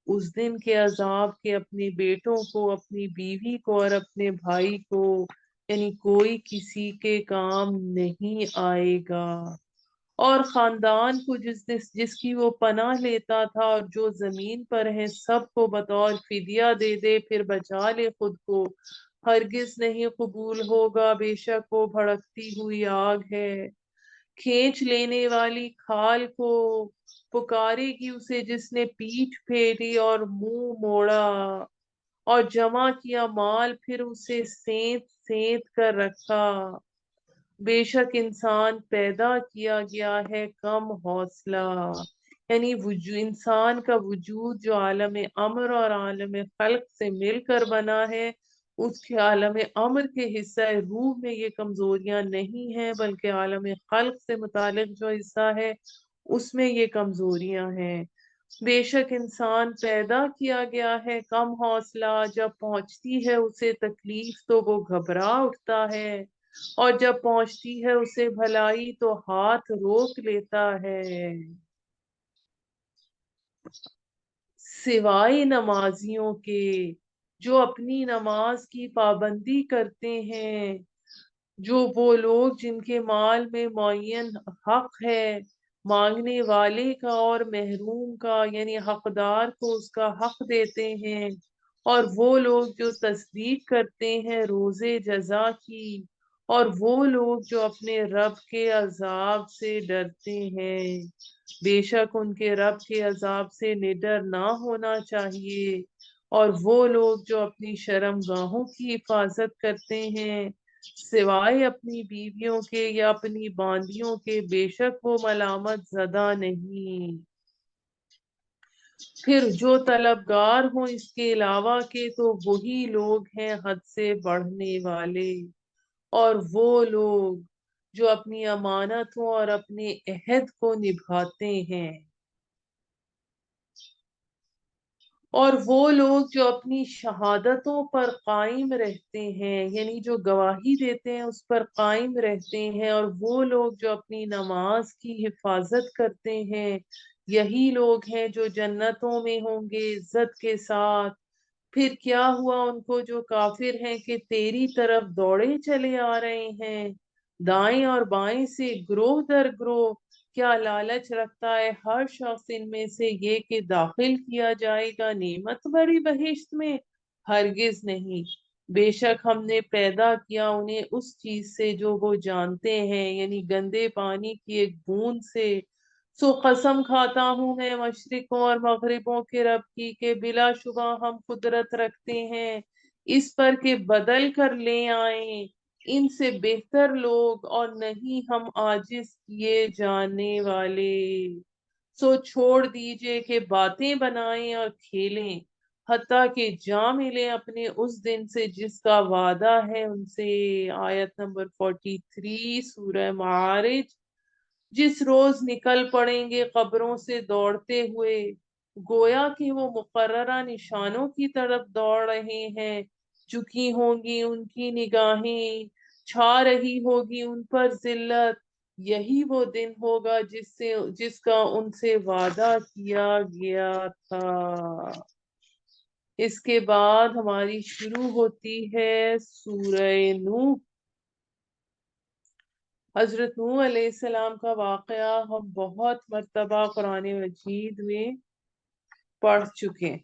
اس دن کے عذاب کے اپنے بیٹوں کو، اپنی بیوی کو، اور اپنے بھائی کو، یعنی کوئی کسی کے کام نہیں آئے گا۔ اور خاندان کو جس کی وہ پناہ لیتا تھا، اور جو زمین پر ہے سب کو بطور فدیہ دے دے، پھر بچا لے خود کو، ہرگز نہیں قبول ہوگا، بے شک وہ بھڑکتی ہوئی آگ ہے، کھینچ لینے والی کھال کو پکارے گی اسے جس نے پیٹھ پھیری اور منہ موڑا، اور جمع کیا مال پھر اسے سینت سینت کر رکھا، بے شک انسان پیدا کیا گیا ہے کم حوصلہ، یعنی انسان کا وجود جو عالم امر اور عالم خلق سے مل کر بنا ہے، اس کے عالم امر کے حصہ روح میں یہ کمزوریاں نہیں ہیں، بلکہ عالم خلق سے متعلق جو حصہ ہے اس میں یہ کمزوریاں ہیں۔ بے شک انسان پیدا کیا گیا ہے کم حوصلہ، جب پہنچتی ہے اسے تکلیف تو وہ گھبرا اٹھتا ہے، اور جب پہنچتی ہے اسے بھلائی تو ہاتھ روک لیتا ہے۔ سوائے نمازیوں کے جو اپنی نماز کی پابندی کرتے ہیں، جو وہ لوگ جن کے مال میں معین حق ہے، مانگنے والے کا اور محروم کا، یعنی حقدار کو اس کا حق دیتے ہیں، اور وہ لوگ جو تصدیق کرتے ہیں روزے جزا کی، اور وہ لوگ جو اپنے رب کے عذاب سے ڈرتے ہیں، بے شک ان کے رب کے عذاب سے نڈر نہ ہونا چاہیے، اور وہ لوگ جو اپنی شرم گاہوں کی حفاظت کرتے ہیں سوائے اپنی بیویوں کے یا اپنی باندیوں کے، بے شک وہ ملامت زدہ نہیں۔ پھر جو طلبگار ہوں اس کے علاوہ کے تو وہی لوگ ہیں حد سے بڑھنے والے، اور وہ لوگ جو اپنی امانتوں اور اپنے عہد کو نبھاتے ہیں، اور وہ لوگ جو اپنی شہادتوں پر قائم رہتے ہیں، یعنی جو گواہی دیتے ہیں اس پر قائم رہتے ہیں، اور وہ لوگ جو اپنی نماز کی حفاظت کرتے ہیں، یہی لوگ ہیں جو جنتوں میں ہوں گے عزت کے ساتھ۔ پھر کیا ہوا ان کو جو کافر ہیں کہ تیری طرف دوڑے چلے آ رہے ہیں، دائیں اور بائیں سے گروہ در گروہ، کیا لالچ رکھتا ہے ہر شخص ان میں سے یہ کہ داخل کیا جائے گا نعمت بڑی بہشت میں؟ ہرگز نہیں، بے شک ہم نے پیدا کیا انہیں اس چیز سے جو وہ جانتے ہیں، یعنی گندے پانی کی ایک بوند سے، سو قسم کھاتا ہوں میں مشرقوں اور مغربوں کے رب کی کہ بلا شبہ ہم قدرت رکھتے ہیں اس پر کہ بدل کر لے آئیں ان سے بہتر لوگ، اور نہیں ہم عاجز کیے جانے والے، سو چھوڑ دیجئے کہ باتیں بنائیں اور کھیلیں، حتیٰ کہ جا ملیں اپنے اس دن سے جس کا وعدہ ہے ان سے۔ آیت نمبر 43 سورہ معارج۔ جس روز نکل پڑیں گے قبروں سے دوڑتے ہوئے، گویا کہ وہ مقررہ نشانوں کی طرف دوڑ رہے ہیں، جھکی ہوں گی ان کی نگاہیں، چھا رہی ہوگی ان پر ذلت، یہی وہ دن ہوگا جس کا ان سے وعدہ کیا گیا تھا۔ اس کے بعد ہماری شروع ہوتی ہے سورہ نوح۔ حضرت نوح علیہ السلام کا واقعہ ہم بہت مرتبہ قرآن مجید میں پڑھ چکے۔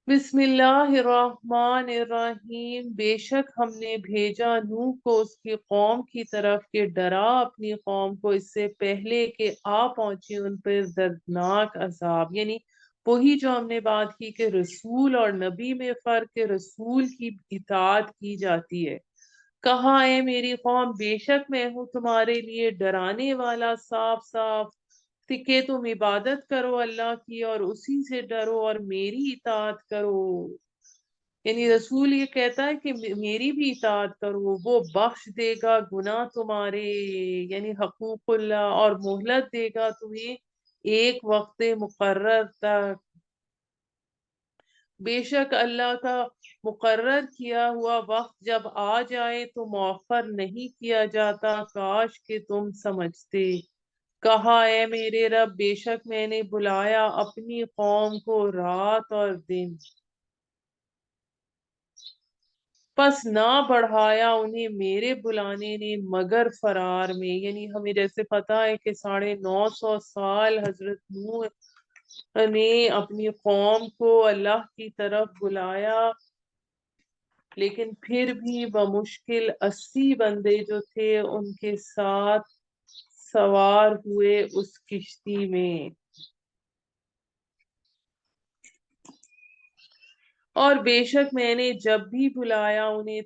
بسم اللہ الرحمن الرحیم، بے شک ہم نے بھیجا نوح کو اس کی قوم کی طرف کہ ڈرا اپنی قوم کو اس سے پہلے کہ آ پہنچے ان پر دردناک عذاب، یعنی وہی جو ہم نے بات کی کہ رسول اور نبی میں فرق، کہ رسول کی اطاعت کی جاتی ہے۔ کہا اے میری قوم، بے شک میں ہوں تمہارے لیے ڈرانے والا صاف صاف، کہ تم عبادت کرو اللہ کی اور اسی سے ڈرو اور میری اطاعت کرو۔ یعنی رسول یہ کہتا ہے کہ میری بھی اطاعت کرو، وہ بخش دے گا گناہ تمہارے، یعنی حقوق اللہ، اور مہلت دے گا تمہیں ایک وقت مقرر تک۔ بے شک اللہ کا مقرر کیا ہوا وقت جب آ جائے تو مؤخر نہیں کیا جاتا، کاش کہ تم سمجھتے۔ کہا اے میرے رب، بے شک میں نے بلایا اپنی قوم کو رات اور دن، پس نہ بڑھایا انہیں میرے بلانے نے مگر فرار میں۔ یعنی ہمیں جیسے پتا ہے کہ 950 سال حضرت نوح نے اپنی قوم کو اللہ کی طرف بلایا، لیکن پھر بھی بمشکل 80 بندے جو تھے ان کے ساتھ سوار ہوئے اس کشتی میں۔ اور بے شک میں نے جب بھی بلایا انہیں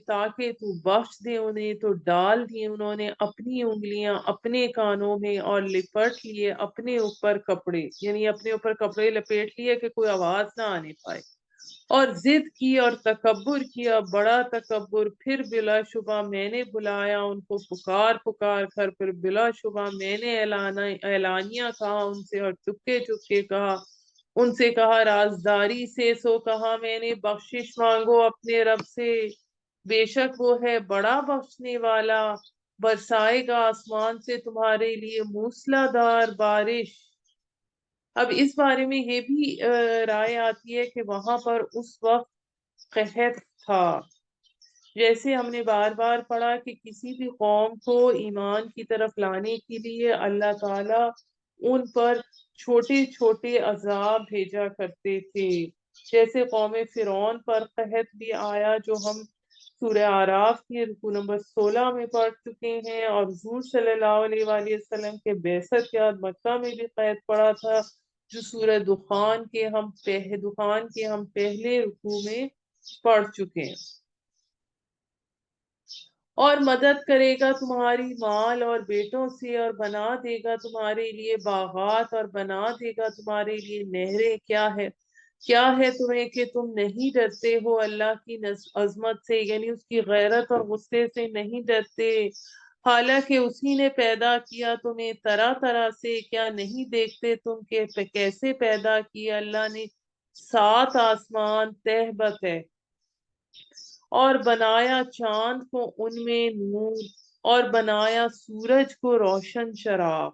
تاکہ تو بخش دے انہیں، تو ڈال دی انہوں نے اپنی انگلیاں اپنے کانوں میں اور لپٹ لیے اپنے اوپر کپڑے، یعنی اپنے اوپر کپڑے لپیٹ لیے کہ کوئی آواز نہ آنے پائے، اور ضد کی اور تکبر کیا بڑا تکبر۔ پھر بلا شبہ میں نے بلایا ان کو پکار پکار کر، پھر بلا شبہ میں نے اعلانیہ کہا ان سے اور چپکے چپکے کہا ان سے، کہا رازداری سے، سو کہا میں نے بخشش مانگو اپنے رب سے، بے شک وہ ہے بڑا بخشنے والا، برسائے گا آسمان سے تمہارے لیے موسلا دار بارش۔ اب اس بارے میں یہ بھی رائے آتی ہے کہ وہاں پر اس وقت قحط تھا، جیسے ہم نے بار بار پڑھا کہ کسی بھی قوم کو ایمان کی طرف لانے کے لیے اللہ تعالی ان پر چھوٹے چھوٹے عذاب بھیجا کرتے تھے، جیسے قوم فرعون پر قحط بھی آیا جو ہم سورہ اعراف کی رکوع نمبر 16 میں پڑھ چکے ہیں، اور حضور صلی اللہ علیہ وآلہ وسلم کے بعثت کے بعد مکہ میں بھی قحط پڑا تھا، جو سورہ دخان کے ہم پہلے رکوع میں پڑھ چکے ہیں۔ اور مدد کرے گا تمہاری مال اور بیٹوں سے، اور بنا دے گا تمہارے لیے باغات، اور بنا دے گا تمہارے لیے نہریں۔ کیا ہے تمہیں کہ تم نہیں ڈرتے ہو اللہ کی عظمت سے، یعنی اس کی غیرت اور غصے سے نہیں ڈرتے، حالانکہ اسی نے پیدا کیا تمہیں طرح طرح سے، کیا نہیں دیکھتے تم کہ کیسے پیدا کیا اللہ نے 7 آسمان تہ بتہ، اور بنایا چاند کو ان میں نور، اور بنایا سورج کو روشن چراغ،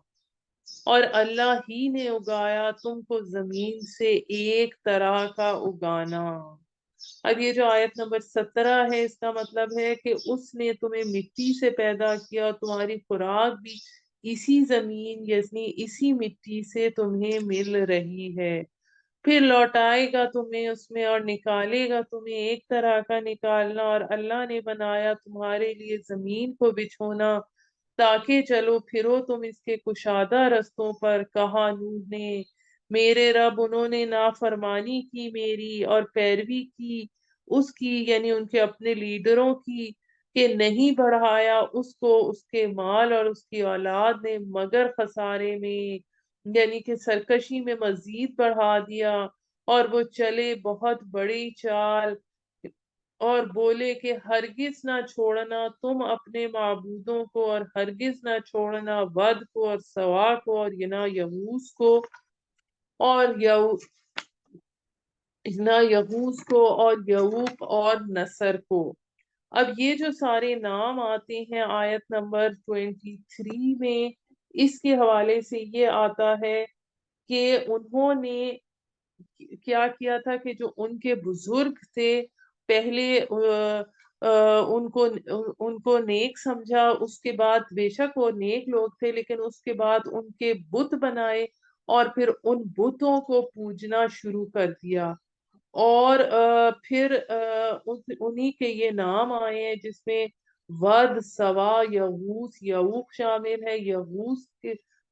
اور اللہ ہی نے اگایا تم کو زمین سے ایک طرح کا اگانا۔ اب یہ جو آیت نمبر 17 ہے، اس کا مطلب ہے کہ اس نے تمہیں مٹی سے پیدا کیا، اور تمہاری خوراک بھی اسی زمین یعنی اسی مٹی سے تمہیں مل رہی ہے، پھر لوٹائے گا تمہیں اس میں اور نکالے گا تمہیں ایک طرح کا نکالنا، اور اللہ نے بنایا تمہارے لیے زمین کو بچھونا تاکہ چلو پھرو تم اس کے کشادہ رستوں پر۔ کہا نوح نے میرے رب، انہوں نے نافرمانی کی میری اور پیروی کی اس کی، یعنی ان کے اپنے لیڈروں کی، کہ نہیں بڑھایا اس کو اس کے مال اور اس کی اولاد نے مگر خسارے میں، یعنی کہ سرکشی میں مزید بڑھا دیا، اور وہ چلے بہت بڑی چال، اور بولے کہ ہرگز نہ چھوڑنا تم اپنے معبودوں کو، اور ہرگز نہ چھوڑنا ود کو اور سوا کو اور نہ یغوث کو اور یعوق اور نصر کو۔ اب یہ جو سارے نام آتے ہیں آیت نمبر 23 میں، اس کے حوالے سے یہ آتا ہے کہ انہوں نے کیا کیا تھا کہ جو ان کے بزرگ تھے پہلے ان کو نیک سمجھا، اس کے بعد بے شک وہ نیک لوگ تھے، لیکن اس کے بعد ان کے بت بنائے اور پھر ان بتوں کو پوجنا شروع کر دیا، اور پھر انہی کے یہ نام آئے ہیں جس میں ود، سوا، یغوث، یعوق شامل ہے۔ یغوث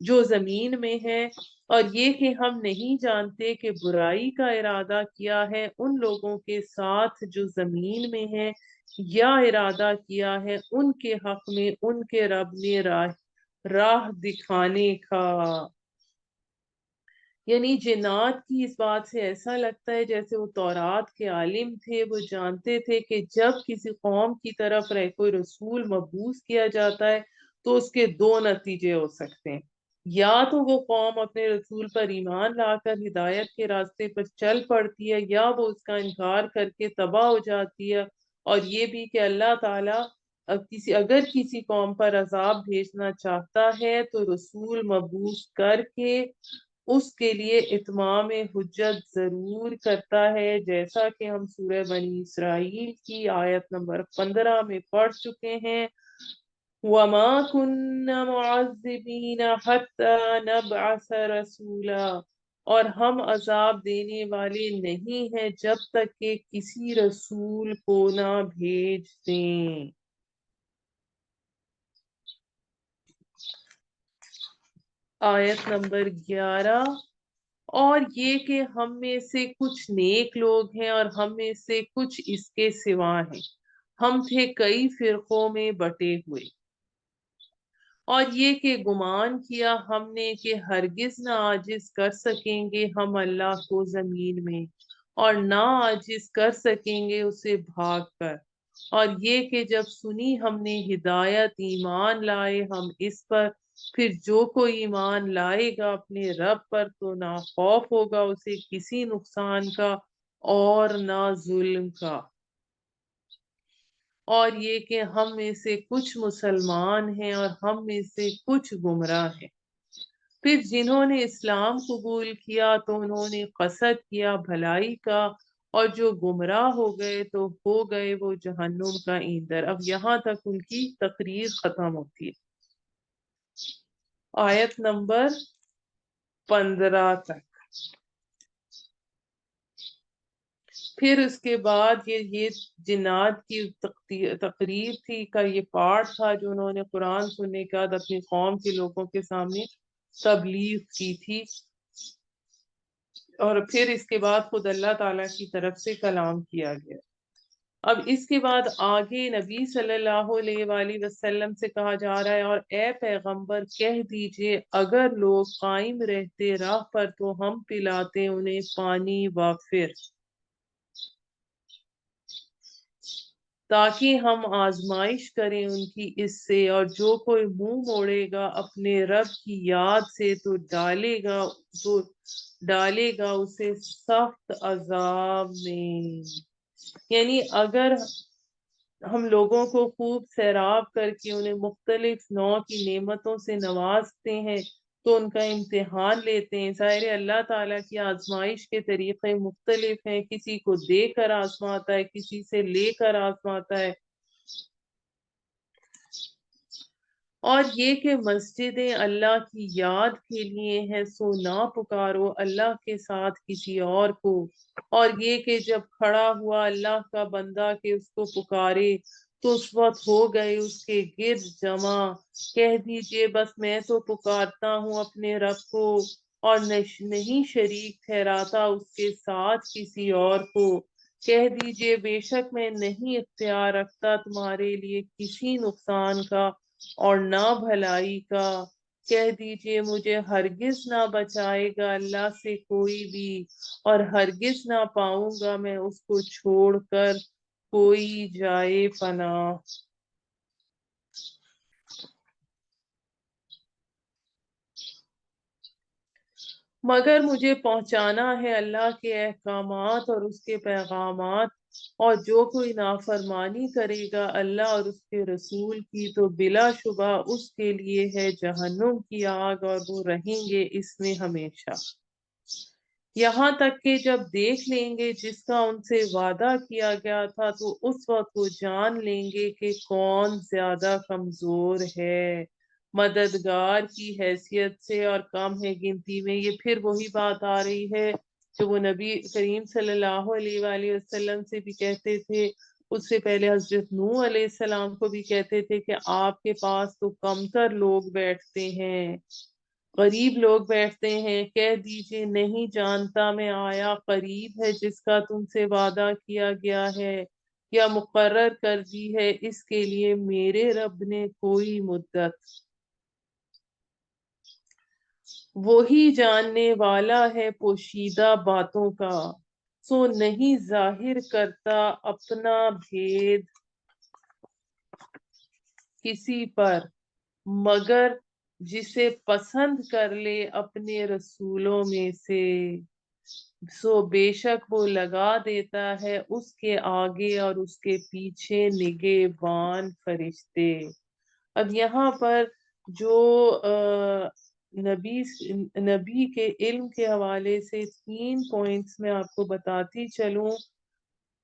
جو زمین میں ہے، اور یہ کہ ہم نہیں جانتے کہ برائی کا ارادہ کیا ہے ان لوگوں کے ساتھ جو زمین میں ہے، یا ارادہ کیا ہے ان کے حق میں ان کے رب نے راہ دکھانے کا۔ یعنی جنات کی اس بات سے ایسا لگتا ہے جیسے وہ تورات کے عالم تھے، وہ جانتے تھے کہ جب کسی قوم کی طرف کوئی رسول مبعوث کیا جاتا ہے تو اس کے دو نتیجے ہو سکتے ہیں، یا تو وہ قوم اپنے رسول پر ایمان لا کر ہدایت کے راستے پر چل پڑتی ہے، یا وہ اس کا انکار کر کے تباہ ہو جاتی ہے۔ اور یہ بھی کہ اللہ تعالیٰ اگر کسی قوم پر عذاب بھیجنا چاہتا ہے تو رسول مبعوث کر کے اس کے لیے اتمام حجت ضرور کرتا ہے، جیسا کہ ہم سورہ بنی اسرائیل کی آیت نمبر 15 میں پڑھ چکے ہیں، وَمَا كُنَّا مُعَذِّبِينَ حَتَّى نَبْعَثَ رَسُولًا، اور ہم عذاب دینے والے نہیں ہیں جب تک کہ کسی رسول کو نہ بھیج دیں۔ آیت نمبر 11، اور یہ کہ ہم میں سے کچھ نیک لوگ ہیں اور ہم میں سے کچھ اس کے سوا ہیں، ہم تھے کئی فرقوں میں بٹے ہوئے، اور یہ کہ گمان کیا ہم نے کہ ہرگز نہ عاجز کر سکیں گے ہم اللہ کو زمین میں، اور نہ عاجز کر سکیں گے اسے بھاگ کر، اور یہ کہ جب سنی ہم نے ہدایت ایمان لائے ہم اس پر، پھر جو کوئی ایمان لائے گا اپنے رب پر تو نہ خوف ہوگا اسے کسی نقصان کا اور نہ ظلم کا، اور یہ کہ ہم میں سے کچھ مسلمان ہیں اور ہم میں سے کچھ گمراہ ہیں۔ پھر جنہوں نے اسلام قبول کیا تو انہوں نے قصد کیا بھلائی کا، اور جو گمراہ ہو گئے تو ہو گئے وہ جہنم کا ایندھن۔ اب یہاں تک ان کی تقریر ختم ہوتی ہے، آیت نمبر 15 تک۔ پھر اس کے بعد یہ جنات کی تقریر تھی کا یہ پارٹ تھا جو انہوں نے قرآن سننے کے بعد اپنی قوم کے لوگوں کے سامنے تبلیغ کی تھی، اور پھر اس کے بعد خود اللہ تعالیٰ کی طرف سے کلام کیا گیا۔ اب اس کے بعد آگے نبی صلی اللہ علیہ وآلہ وسلم سے کہا جا رہا ہے، اور اے پیغمبر کہہ دیجئے اگر لوگ قائم رہتے راہ پر تو ہم پلاتے انہیں پانی وافر، تاکہ ہم آزمائش کریں ان کی اس سے، اور جو کوئی منہ موڑے گا اپنے رب کی یاد سے تو ڈالے گا اسے سخت عذاب میں۔ یعنی اگر ہم لوگوں کو خوب سیراب کر کے انہیں مختلف نوع کی نعمتوں سے نوازتے ہیں تو ان کا امتحان لیتے ہیں، ظاہر اللہ تعالیٰ کی آزمائش کے طریقے مختلف ہیں، کسی کو دے کر آزماتا ہے، کسی سے لے کر آزماتا ہے، اور یہ کہ مسجدیں اللہ کی یاد کے لیے ہیں سو نہ پکارو اللہ کے ساتھ کسی اور کو، اور یہ کہ جب کھڑا ہوا اللہ کا بندہ کہ اس کو پکارے تو اس وقت ہو گئے اس کے گرد جمع، کہہ دیجئے بس میں تو پکارتا ہوں اپنے رب کو اور نہیں شریک ٹھہراتا اس کے ساتھ کسی اور کو، کہہ دیجئے بے شک میں نہیں اختیار رکھتا تمہارے لیے کسی نقصان کا اور نہ بھلائی کا، کہہ دیجئے مجھے ہرگز نہ بچائے گا اللہ سے کوئی بھی، اور ہرگز نہ پاؤں گا میں اس کو چھوڑ کر کوئی جائے پناہ۔ مگر مجھے پہنچانا ہے اللہ کے احکامات اور اس کے پیغامات، اور جو کوئی نافرمانی کرے گا اللہ اور اس کے رسول کی تو بلا شبہ اس کے لیے ہے جہنم کی آگ اور وہ رہیں گے اس میں ہمیشہ، یہاں تک کہ جب دیکھ لیں گے جس کا ان سے وعدہ کیا گیا تھا تو اس وقت وہ جان لیں گے کہ کون زیادہ کمزور ہے مددگار کی حیثیت سے اور کم ہے گنتی میں۔ یہ پھر وہی بات آ رہی ہے جو وہ نبی کریم صلی اللہ علیہ وآلہ وسلم سے بھی کہتے تھے، اس سے پہلے حضرت نوح علیہ السلام کو بھی کہتے تھے کہ آپ کے پاس تو کمتر لوگ بیٹھتے ہیں، قریب لوگ بیٹھتے ہیں، کہہ دیجئے نہیں جانتا میں آیا قریب ہے جس کا تم سے وعدہ کیا گیا ہے یا مقرر کر دی ہے اس کے لیے میرے رب نے کوئی مدت۔ وہی جاننے والا ہے پوشیدہ باتوں کا، سو نہیں ظاہر کرتا اپنا بھید کسی پر مگر جسے پسند کر لے اپنے رسولوں میں سے، سو بے شک وہ لگا دیتا ہے اس کے آگے اور اس کے پیچھے نگہبان فرشتے۔ اب یہاں پر جو نبی کے علم کے حوالے سے 3 پوائنٹس میں آپ کو بتاتی چلوں۔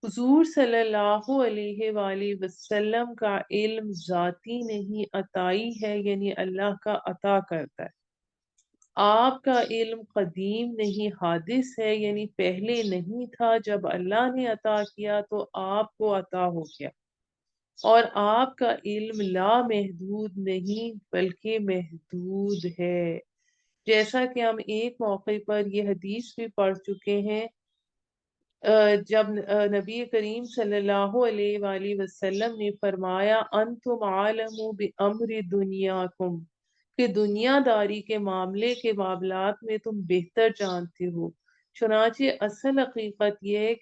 حضور صلی اللہ علیہ وآلہ وسلم کا علم ذاتی نہیں عطائی ہے، یعنی اللہ کا عطا کرتا ہے۔ آپ کا علم قدیم نہیں حادث ہے، یعنی پہلے نہیں تھا، جب اللہ نے عطا کیا تو آپ کو عطا ہو گیا۔ اور آپ کا علم لامحدود نہیں بلکہ محدود ہے، جیسا کہ ہم ایک موقع پر یہ حدیث بھی پڑھ چکے ہیں، جب نبی کریم صلی اللہ علیہ وآلہ وسلم نے فرمایا انتم عالم بامر دنیاکم، کہ دنیا داری کے معاملے کے معاملات میں تم بہتر جانتے ہو۔ چنانچہ اصل حقیقت یہ ہے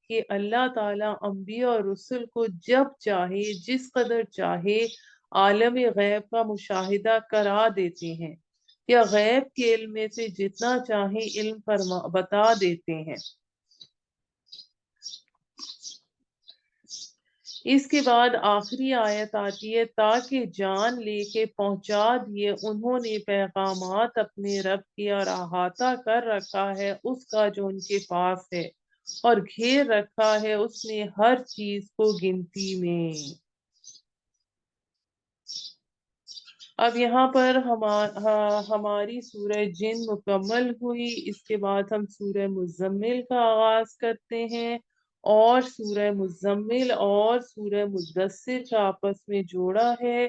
کہ اللہ تعالیٰ انبیاء اور رسل کو جب چاہے جس قدر چاہے عالم غیب کا مشاہدہ کرا دیتے ہیں، یا غیب کے علم میں سے جتنا چاہے علم بتا دیتے ہیں۔ اس کے بعد آخری آیت آتی ہے تاکہ جان لے کے پہنچا دیے انہوں نے پیغامات اپنے رب کی اور احاطہ کر رکھا ہے اس کا جو ان کے پاس ہے، اور گھیر رکھا ہے اس نے ہر چیز کو گنتی میں۔ اب یہاں پر ہماری سورہ جن مکمل ہوئی۔ اس کے بعد ہم سورہ مزمل کا آغاز کرتے ہیں، اور سورہ مزمل اور سورہ مدثر کا آپس میں جوڑا ہے۔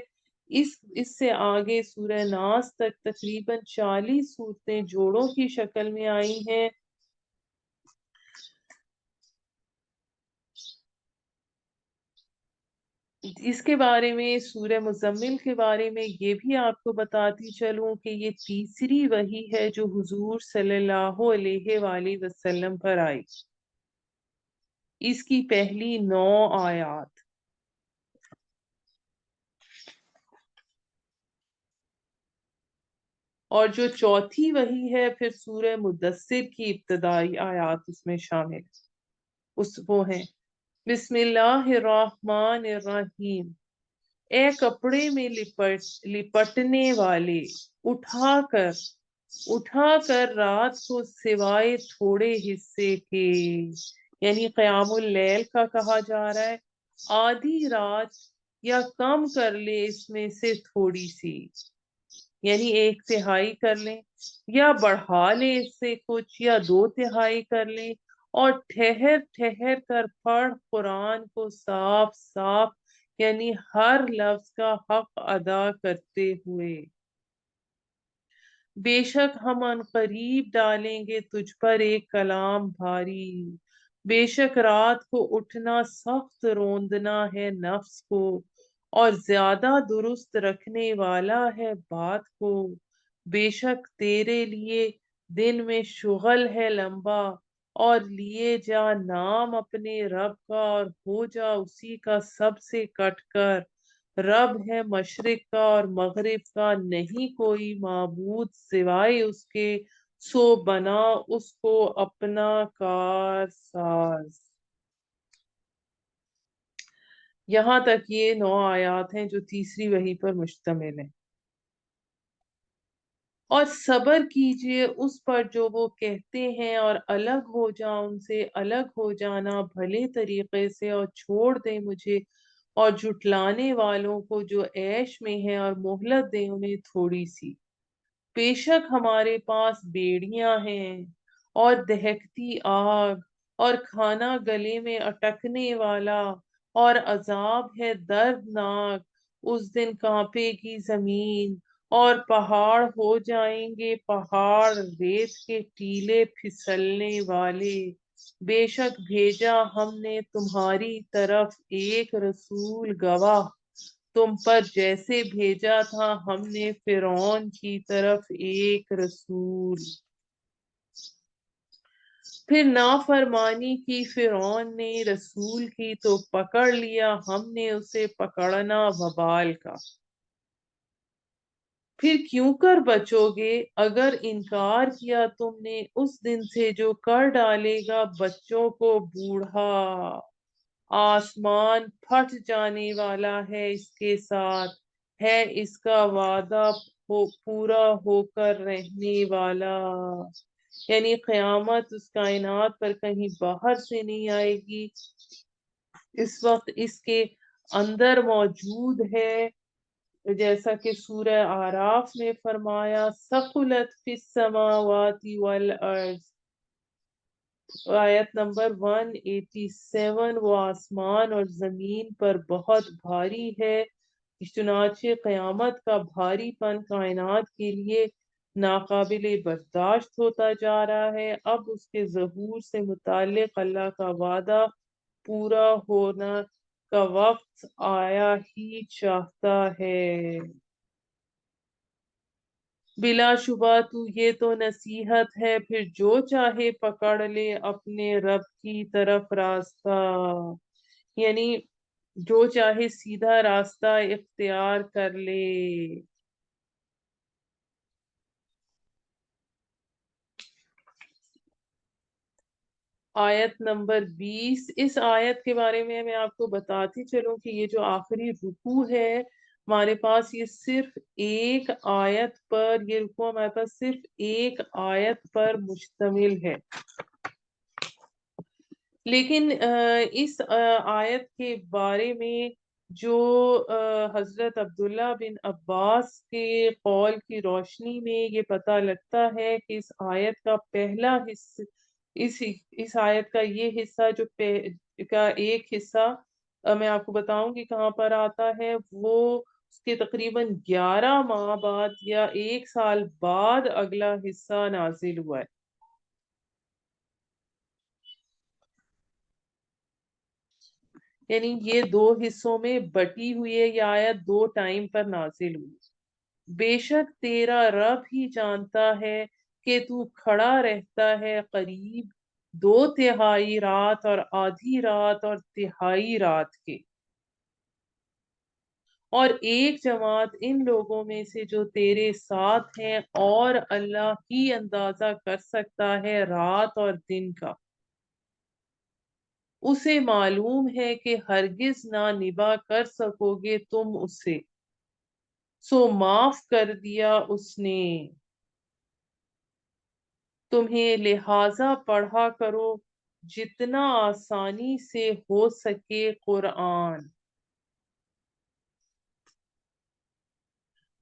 اس سے آگے سورہ ناس تک تقریباً 40 صورتیں جوڑوں کی شکل میں آئی ہیں۔ اس کے بارے میں سورہ مزمل کے بارے میں یہ بھی آپ کو بتاتی چلوں کہ یہ تیسری وحی ہے جو حضور صلی اللہ علیہ وآلہ وسلم پر آئی۔ اس کی پہلی 9 آیات، اور جو چوتھی وحی ہے پھر سورہ مدثر کی ابتدائی آیات اس میں شامل وہ ہیں۔ بسم اللہ الرحمن الرحیم، اے کپڑے میں لپٹنے والے، اٹھا کر رات کو سوائے تھوڑے حصے کے، یعنی قیام اللیل کا کہا جا رہا ہے، آدھی رات یا کم کر لے اس میں سے تھوڑی سی، یعنی 1/3 کر لیں، یا بڑھا لیں اس سے کچھ، یا 2/3 کر لیں، اور ٹھہر ٹھہر کر پڑھ قرآن کو صاف صاف، یعنی ہر لفظ کا حق ادا کرتے ہوئے۔ بے شک ہم ان قریب ڈالیں گے تجھ پر ایک کلام بھاری، بے شک رات کو اٹھنا سخت روندنا ہے نفس کو، اور زیادہ درست رکھنے والا ہے بات کو۔ بے شک تیرے لیے دن میں شغل ہے لمبا، اور لیے جا نام اپنے رب کا اور ہو جا اسی کا سب سے کٹ کر۔ رب ہے مشرق کا اور مغرب کا، نہیں کوئی معبود سوائے اس کے، سو بنا اس کو اپنا کار ساز۔ یہاں تک یہ 9 آیات ہیں جو تیسری وحی پر مشتمل ہیں۔ اور صبر کیجئے اس پر جو وہ کہتے ہیں، اور الگ ہو جا ان سے، الگ ہو جانا بھلے طریقے سے، اور چھوڑ دیں مجھے اور جھٹلانے والوں کو جو عیش میں ہیں، اور مہلت دیں انہیں تھوڑی سی۔ بے شک ہمارے پاس بیڑیاں ہیں اور دہکتی آگ، اور کھانا گلے میں اٹکنے والا، اور عذاب ہے دردناک، اس دن کانپے گی زمین اور پہاڑ ہو جائیں گے پہاڑ ریت کے ٹیلے پھسلنے والے، بے شک بھیجا ہم نے تمہاری طرف ایک رسول گواہ، تم پر جیسے بھیجا تھا ہم نے فرعون کی طرف ایک رسول۔ پھر نافرمانی کی فرعون نے رسول کی تو پکڑ لیا ہم نے اسے پکڑنا وبال کا۔ پھر کیوں کر بچو گے اگر انکار کیا تم نے اس دن سے جو کر ڈالے گا بچوں کو بوڑھا، آسمان پھٹ جانے والا ہے اس کے ساتھ، ہے اس کا وعدہ پورا ہو کر رہنے والا۔ یعنی قیامت اس کائنات پر کہیں باہر سے نہیں آئے گی، اس وقت اس کے اندر موجود ہے، جیسا کہ سورہ اعراف میں فرمایا ثقلت فی السماوات والارض، آیت نمبر 187، وہ آسمان اور زمین پر بہت بھاری ہے۔ چنانچہ قیامت کا بھاری پن کائنات کے لیے ناقابل برداشت ہوتا جا رہا ہے۔ اب اس کے ظہور سے متعلق اللہ کا وعدہ پورا ہونا کا وقت آیا ہی چاہتا ہے۔ بلا شبہ یہ تو نصیحت ہے، پھر جو چاہے پکڑ لے اپنے رب کی طرف راستہ، یعنی جو چاہے سیدھا راستہ اختیار کر لے۔ آیت نمبر 20، اس آیت کے بارے میں آپ کو بتاتی چلوں کہ یہ جو آخری رکوع ہے ہمارے پاس، یہ صرف ایک آیت پر، یہ رکوع ہمارے پاس صرف ایک آیت پر مشتمل ہے، لیکن اس آیت کے بارے میں جو حضرت عبداللہ بن عباس کے قول کی روشنی میں یہ پتہ لگتا ہے کہ اس آیت کا پہلا حصہ، اس آیت کا یہ حصہ جو کا ایک حصہ میں آپ کو بتاؤں گی کہاں پر آتا ہے، وہ اس کے تقریباً 11 ماہ بعد یا 1 سال بعد اگلا حصہ نازل ہوا ہے۔ یعنی یہ 2 حصوں میں بٹی ہوئی ہے، یہ آیت 2 ٹائم پر نازل ہوئی۔ بے شک تیرا رب ہی جانتا ہے کہ تو کھڑا رہتا ہے قریب 2/3 رات اور آدھی رات اور تہائی رات کے، اور ایک جماعت ان لوگوں میں سے جو تیرے ساتھ ہیں، اور اللہ ہی اندازہ کر سکتا ہے رات اور دن کا، اسے معلوم ہے کہ ہرگز نہ نبا کر سکو گے تم اسے، سو معاف کر دیا اس نے تمہیں، لہذا پڑھا کرو جتنا آسانی سے ہو سکے قرآن۔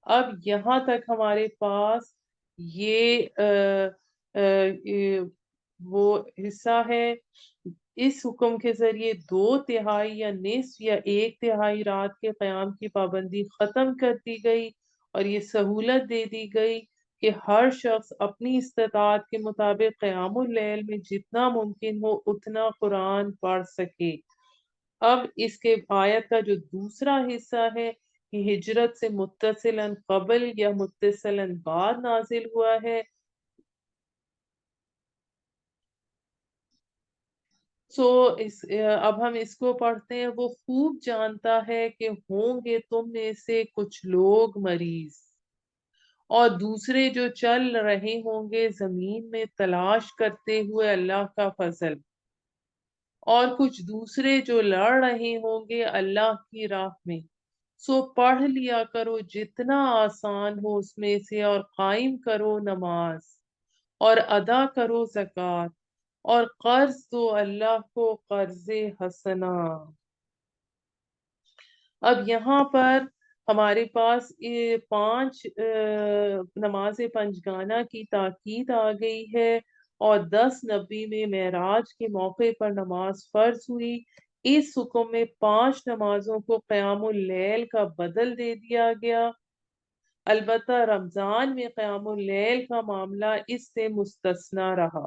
اب یہاں تک ہمارے پاس یہ وہ حصہ ہے، اس حکم کے ذریعے 2/3 یا نصف یا 1/3 رات کے قیام کی پابندی ختم کر دی گئی، اور یہ سہولت دے دی گئی کہ ہر شخص اپنی استطاعت کے مطابق قیام اللیل میں جتنا ممکن ہو اتنا قرآن پڑھ سکے۔ اب اس کے آیت کا جو دوسرا حصہ ہے کہ ہجرت سے متصلاً قبل یا متصلاً بعد نازل ہوا ہے، اب ہم اس کو پڑھتے ہیں۔ وہ خوب جانتا ہے کہ ہوں گے تم میں سے کچھ لوگ مریض، اور دوسرے جو چل رہے ہوں گے زمین میں تلاش کرتے ہوئے اللہ کا فضل، اور کچھ دوسرے جو لڑ رہے ہوں گے اللہ کی راہ میں، سو پڑھ لیا کرو جتنا آسان ہو اس میں سے، اور قائم کرو نماز، اور ادا کرو زکوٰۃ، اور قرض دو اللہ کو قرض حسنا۔ اب یہاں پر ہمارے پاس 5 نماز پنجگانہ کی تاکید آ گئی ہے، اور 10 نبی میں معراج کے موقع پر نماز فرض ہوئی۔ اس حکم میں 5 نمازوں کو قیام اللیل کا بدل دے دیا گیا، البتہ رمضان میں قیام اللیل کا معاملہ اس سے مستثنا رہا۔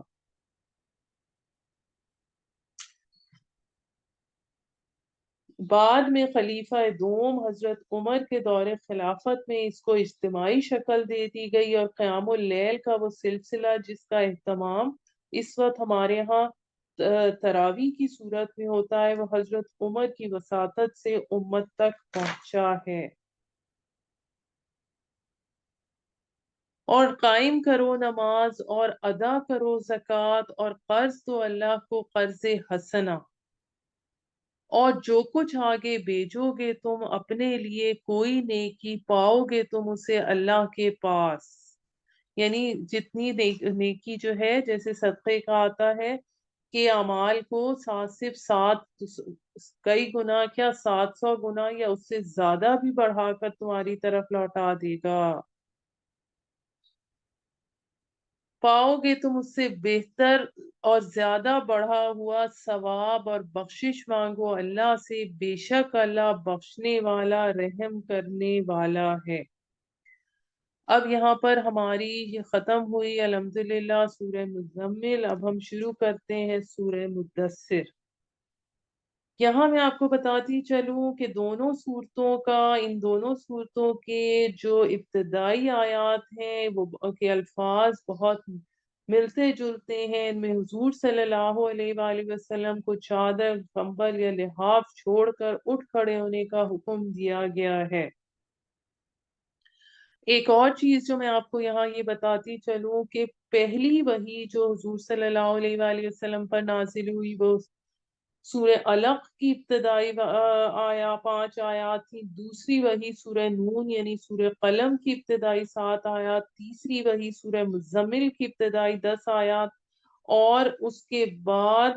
بعد میں خلیفہ دوم حضرت عمر کے دور خلافت میں اس کو اجتماعی شکل دے دی گئی، اور قیام اللیل کا وہ سلسلہ جس کا اہتمام اس وقت ہمارے ہاں تراویح کی صورت میں ہوتا ہے، وہ حضرت عمر کی وساطت سے امت تک پہنچا ہے۔ اور قائم کرو نماز اور ادا کرو زکوٰۃ اور قرض دو اللہ کو قرض حسنا، اور جو کچھ آگے بھیجو گے تم اپنے لیے کوئی نیکی پاؤ گے تم اسے اللہ کے پاس۔ یعنی جتنی نیکی جو ہے، جیسے صدقے کا آتا ہے کہ اعمال کو صرف 7 کئی گنا، کیا 700 گنا یا اس سے زیادہ بھی بڑھا کر تمہاری طرف لوٹا دے گا۔ پاؤ گے تم اس سے بہتر اور زیادہ بڑھا ہوا ثواب، اور بخشش مانگو اللہ سے، بے شک اللہ بخشنے والا رحم کرنے والا ہے۔ اب یہاں پر ہماری یہ ختم ہوئی الحمدللہ سورہ مزمل۔ اب ہم شروع کرتے ہیں سورہ مدثر۔ یہاں میں آپ کو بتاتی چلوں کہ ان دونوں صورتوں کے جو ابتدائی آیات ہیں وہ کے الفاظ بہت ملتے جلتے ہیں۔ ان میں حضور صلی اللہ علیہ وآلہ وسلم کو چادر، کمبل یا لحاف چھوڑ کر اٹھ کھڑے ہونے کا حکم دیا گیا ہے۔ ایک اور چیز جو میں آپ کو یہاں یہ بتاتی چلوں کہ پہلی وحی جو حضور صلی اللہ علیہ وآلہ وسلم پر نازل ہوئی وہ سورہ علق کی ابتدائی 5 آیات تھی۔ دوسری وحی سورہ نون یعنی سورہ قلم کی ابتدائی 7 آیات، تیسری وحی سورہ مزمل کی ابتدائی 10 آیات، اور اس کے بعد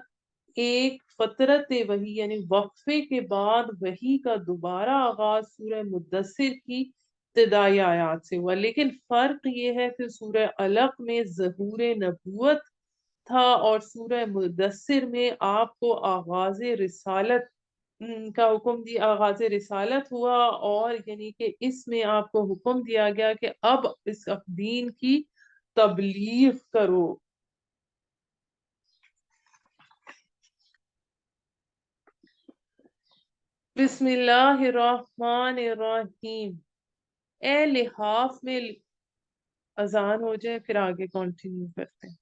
ایک فترت وحی یعنی وقفے کے بعد وحی کا دوبارہ آغاز سورہ مدثر کی ابتدائی آیات سے ہوا۔ لیکن فرق یہ ہے کہ سورہ علق میں ظہور نبوت تھا، اور سورہ مدثر میں آپ کو آغاز رسالت کا حکم دیا، آغاز رسالت ہوا، اور یعنی کہ اس میں آپ کو حکم دیا گیا کہ اب اس دین کی تبلیغ کرو۔ بسم اللہ الرحمن الرحیم۔ اے لحاف میں اذان ہو جائے پھر آگے کنٹینیو کرتے ہیں۔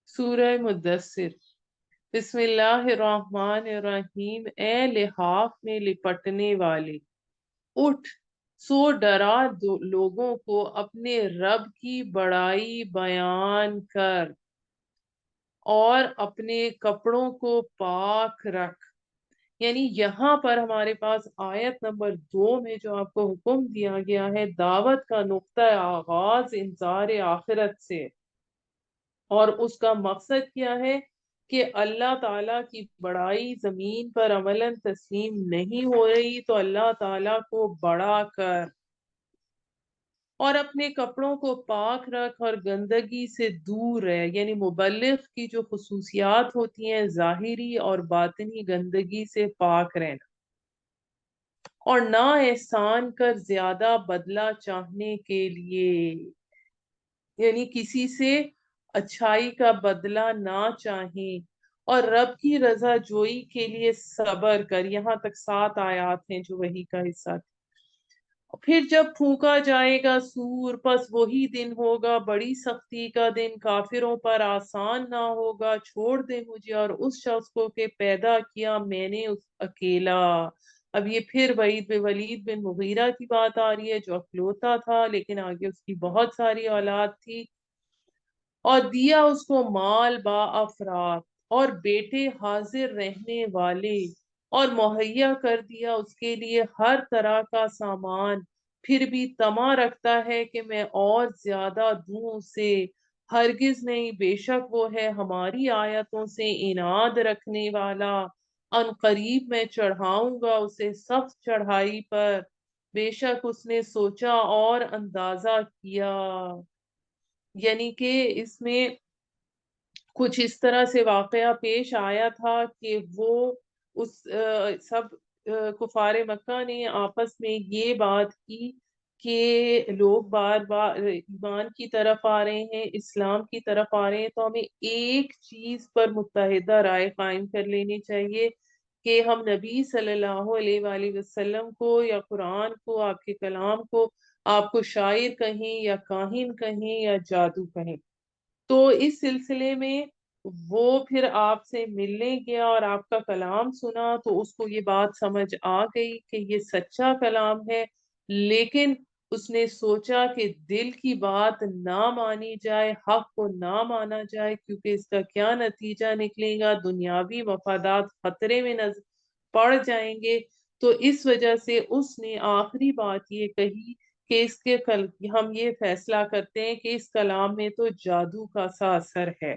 سورہ مدثر۔ بسم اللہ الرحمن الرحیم۔ اے لحاف میں لپٹنے والے، اٹھ سو ڈرا لوگوں کو اپنے رب کی بڑائی بیان کر، اور اپنے کپڑوں کو پاک رکھ، یعنی یہاں پر ہمارے پاس آیت نمبر 2 میں جو آپ کو حکم دیا گیا ہے، دعوت کا نقطہ آغاز انذار آخرت سے، اور اس کا مقصد کیا ہے کہ اللہ تعالیٰ کی بڑائی زمین پر عملاً تسلیم نہیں ہو رہی، تو اللہ تعالیٰ کو بڑا کر اور اپنے کپڑوں کو پاک رکھ اور گندگی سے دور رہ، یعنی مبلغ کی جو خصوصیات ہوتی ہیں ظاہری اور باطنی گندگی سے پاک رہنا، اور نہ احسان کر زیادہ بدلہ چاہنے کے لیے، یعنی کسی سے اچھائی کا بدلہ نہ چاہیں، اور رب کی رضا جوئی کے لیے صبر کر۔ یہاں تک 7 آیات ہیں جو وحی کا حصہ تھے۔ پھر جب پھونکا جائے گا سور، پس وہی دن ہوگا بڑی سختی کا دن، کافروں پر آسان نہ ہوگا۔ چھوڑ دے مجھے اور اس شخص کو کہ پیدا کیا میں نے اس اکیلا۔ اب یہ پھر ولید بن مغیرہ کی بات آ رہی ہے، جو اکلوتا تھا لیکن آگے اس کی بہت ساری اولاد تھی، اور دیا اس کو مال با افراد اور بیٹے حاضر رہنے والے، اور مہیا کر دیا اس کے لیے ہر طرح کا سامان، پھر بھی طمع رکھتا ہے کہ میں اور زیادہ دوں اسے۔ ہرگز نہیں، بے شک وہ ہے ہماری آیتوں سے عناد رکھنے والا۔ ان قریب میں چڑھاؤں گا اسے سخت چڑھائی پر، بے شک اس نے سوچا اور اندازہ کیا۔ یعنی کہ اس میں کچھ اس طرح سے واقعہ پیش آیا تھا کہ وہ اس سب کفار مکہ نے آپس میں یہ بات کی کہ لوگ بار بار ایمان کی طرف آ رہے ہیں، اسلام کی طرف آ رہے ہیں، تو ہمیں ایک چیز پر متحدہ رائے قائم کر لینی چاہیے کہ ہم نبی صلی اللہ علیہ وآلہ وسلم کو یا قرآن کو، آپ کے کلام کو، آپ کو شاعر کہیں یا کاہن کہیں یا جادو کہیں۔ تو اس سلسلے میں وہ پھر آپ سے ملنے گیا اور آپ کا کلام سنا، تو اس کو یہ بات سمجھ آ گئی کہ یہ سچا کلام ہے، لیکن اس نے سوچا کہ دل کی بات نہ مانی جائے، حق کو نہ مانا جائے، کیونکہ اس کا کیا نتیجہ نکلے گا، دنیاوی مفادات خطرے میں پڑ جائیں گے۔ تو اس وجہ سے اس نے آخری بات یہ کہی کہ ہم یہ فیصلہ کرتے ہیں کہ اس کلام میں تو جادو کا سا اثر ہے،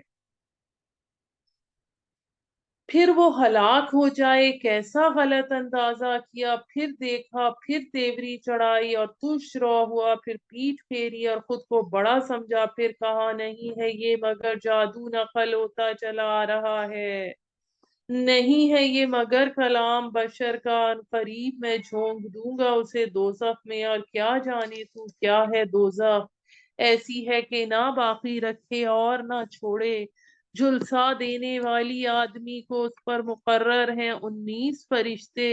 پھر وہ ہلاک ہو جائے۔ کیسا غلط اندازہ کیا، پھر دیکھا، پھر تیوری چڑھائی اور تش رو ہوا، پھر پیٹھ پھیری اور خود کو بڑا سمجھا، پھر کہا نہیں ہے یہ مگر جادو نقل ہوتا چلا آ رہا ہے، نہیں ہے یہ مگر کلام بشر کا، ان قریب میں جھونک دوں گا اسے دوزخ میں، اور کیا جانے تو کیا ہے دوزخ، ایسی ہے کہ نہ باقی رکھے اور نہ چھوڑے، جھلسا دینے والی آدمی کو اس پر مقرر ہیں 19 فرشتے،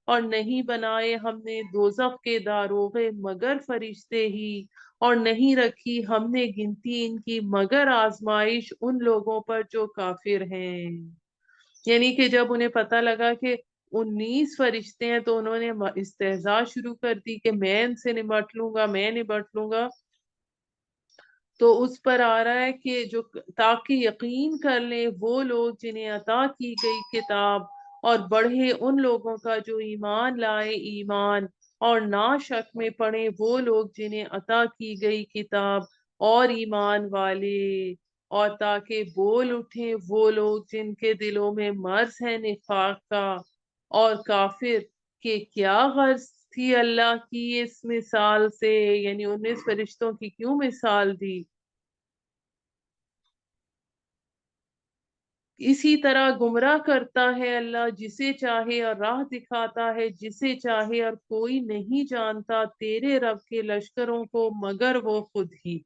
اور نہیں بنائے ہم نے دوزخ کے داروغے مگر فرشتے ہی، اور نہیں رکھی ہم نے گنتی ان کی مگر آزمائش ان لوگوں پر جو کافر ہیں۔ یعنی کہ جب انہیں پتہ لگا کہ 19 فرشتے ہیں، تو انہوں نے استہزاء شروع کر دی کہ میں ان سے نمٹ لوں گا، میں نمٹ لوں گا۔ تو اس پر آ رہا ہے کہ جو تاکہ یقین کر لیں وہ لوگ جنہیں عطا کی گئی کتاب، اور بڑھے ان لوگوں کا جو ایمان لائے ایمان، اور نہ شک میں پڑے وہ لوگ جنہیں عطا کی گئی کتاب اور ایمان والے، اور تاکہ بول اٹھیں وہ لوگ جن کے دلوں میں مرض ہے نفاق کا اور کافر، کہ کیا غرض تھی اللہ کی اس مثال سے، یعنی 19 فرشتوں کی کیوں مثال دی۔ اسی طرح گمراہ کرتا ہے اللہ جسے چاہے اور راہ دکھاتا ہے جسے چاہے، اور کوئی نہیں جانتا تیرے رب کے لشکروں کو مگر وہ خود ہی،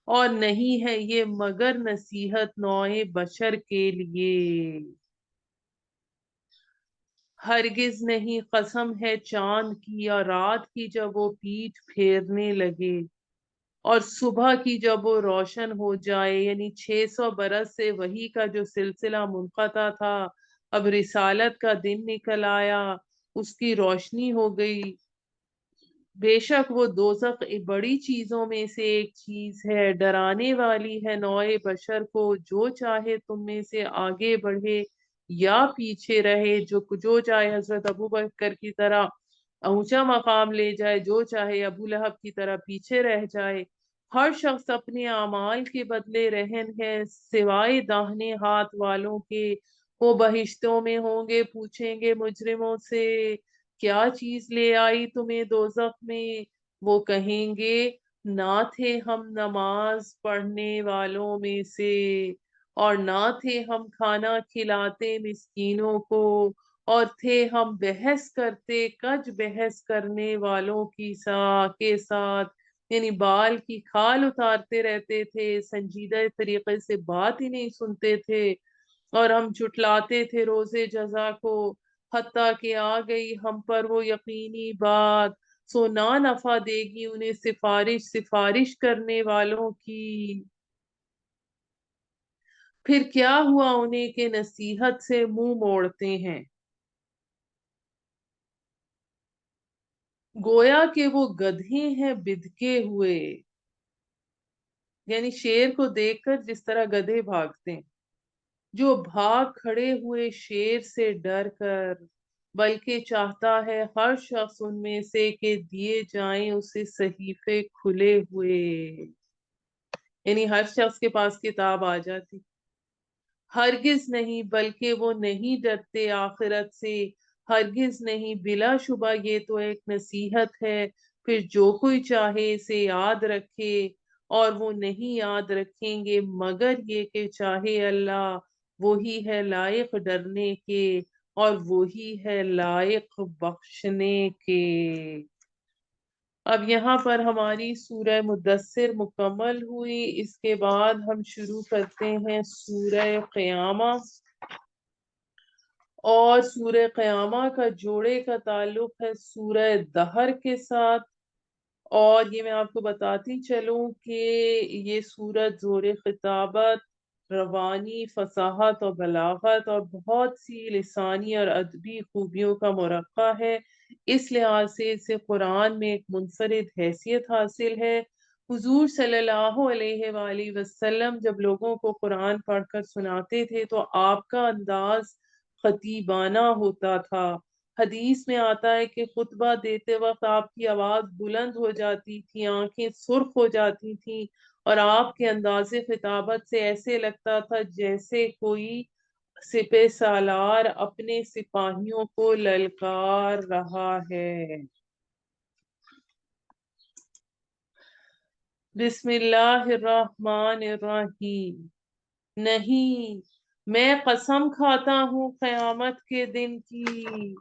اور نہیں ہے یہ مگر نصیحت نوع بشر کے لیے۔ ہرگز نہیں، قسم ہے چاند کی اور رات کی جب وہ پیٹھ پھیرنے لگے، اور صبح کی جب وہ روشن ہو جائے، یعنی 600 برس سے وحی کا جو سلسلہ منقطع تھا، اب رسالت کا دن نکل آیا، اس کی روشنی ہو گئی۔ بے شک وہ دوزخ بڑی چیزوں میں سے ایک چیز ہے، ڈرانے والی ہے نوع بشر کو، جو چاہے تم میں سے آگے بڑھے یا پیچھے رہے، جو چاہے حضرت ابو بکر کی طرح اونچا مقام لے جائے، جو چاہے ابو لہب کی طرح پیچھے رہ جائے، ہر شخص اپنے اعمال کے بدلے رہن ہے، سوائے داہنے ہاتھ والوں کے۔ وہ بہشتوں میں ہوں گے، پوچھیں گے مجرموں سے کیا چیز لے آئی تمہیں دوزخ میں؟ وہ کہیں گے نہ تھے ہم نماز پڑھنے والوں میں سے، اور نہ تھے ہم کھانا کھلاتے مسکینوں کو، اور تھے ہم بحث کرتے کج بحث کرنے والوں کے ساتھ، یعنی بال کی کھال اتارتے رہتے تھے، سنجیدہ طریقے سے بات ہی نہیں سنتے تھے، اور ہم جھٹلاتے تھے روزے جزا کو، حتیٰ کہ آ گئی ہم پر وہ یقینی بات، سو نہ نفع دے گی انہیں سفارش کرنے والوں کی۔ پھر کیا ہوا انہیں کہ نصیحت سے منہ موڑتے ہیں، گویا کہ وہ گدھے ہیں بدکے ہوئے، یعنی شیر کو دیکھ کر جس طرح گدھے بھاگتے ہیں، جو بھاگ کھڑے ہوئے شیر سے ڈر کر، بلکہ چاہتا ہے ہر شخص ان میں سے کہ دیے جائیں اسے صحیفے کھلے ہوئے، یعنی ہر شخص کے پاس کتاب آ جاتی۔ ہرگز نہیں، بلکہ وہ نہیں ڈرتے آخرت سے، ہرگز نہیں، بلا شبہ یہ تو ایک نصیحت ہے، پھر جو کوئی چاہے اسے یاد رکھے، اور وہ نہیں یاد رکھیں گے مگر یہ کہ چاہے اللہ، وہی ہے لائق ڈرنے کے، اور وہی ہے لائق بخشنے کے۔ اب یہاں پر ہماری سورہ مدثر مکمل ہوئی، اس کے بعد ہم شروع کرتے ہیں سورہ قیامہ، اور سورہ قیامہ کا جوڑے کا تعلق ہے سورہ دہر کے ساتھ، اور یہ میں آپ کو بتاتی چلوں کہ یہ سورت زور خطابت، روانی، فصاحت اور بلاغت اور بہت سی لسانی اور ادبی خوبیوں کا مرقع ہے، اس لحاظ سے اسے قرآن میں ایک منفرد حیثیت حاصل ہے۔ حضور صلی اللہ علیہ وآلہ وسلم جب لوگوں کو قرآن پڑھ کر سناتے تھے تو آپ کا انداز خطیبانہ ہوتا تھا۔ حدیث میں آتا ہے کہ خطبہ دیتے وقت آپ کی آواز بلند ہو جاتی تھی، آنکھیں سرخ ہو جاتی تھیں، اور آپ کے انداز خطابت سے ایسے لگتا تھا جیسے کوئی سپہ سالار اپنے سپاہیوں کو للکار رہا ہے۔ بسم اللہ الرحمن الرحیم۔ نہیں، میں قسم کھاتا ہوں قیامت کے دن کی،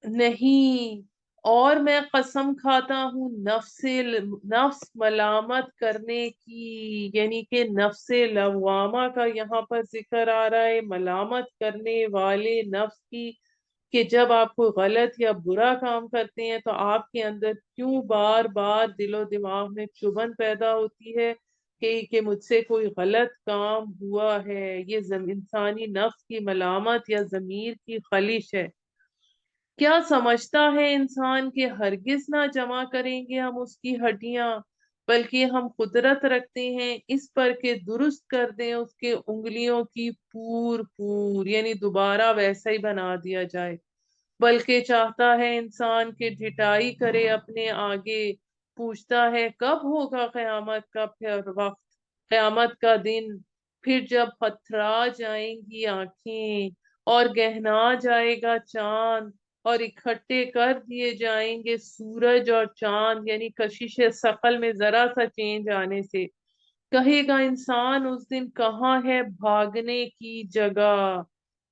نہیں، اور میں قسم کھاتا ہوں نفس ملامت کرنے کی، یعنی کہ نفس لوامہ کا یہاں پر ذکر آ رہا ہے، ملامت کرنے والے نفس کی، کہ جب آپ کو غلط یا برا کام کرتے ہیں تو آپ کے اندر کیوں بار بار دل و دماغ میں چبھن پیدا ہوتی ہے کہ مجھ سے کوئی غلط کام ہوا ہے۔ یہ انسانی نفس کی ملامت یا ضمیر کی خلش ہے۔ کیا سمجھتا ہے انسان کہ ہرگز نہ جمع کریں گے ہم اس کی ہڈیاں، بلکہ ہم قدرت رکھتے ہیں اس پر کہ درست کر دیں اس کے انگلیوں کی پور، یعنی دوبارہ ویسا ہی بنا دیا جائے۔ بلکہ چاہتا ہے انسان کہ ڈھٹائی کرے اپنے آگے، پوچھتا ہے کب ہوگا قیامت کا پھر وقت، قیامت کا دن، پھر جب پتھرا جائیں گی آنکھیں، اور گہنا جائے گا چاند، اور اکٹھے کر دیے جائیں گے سورج اور چاند، یعنی کشش ثقل میں ذرا سا چینج آنے سے، کہے گا انسان اس دن کہاں ہے بھاگنے کی جگہ،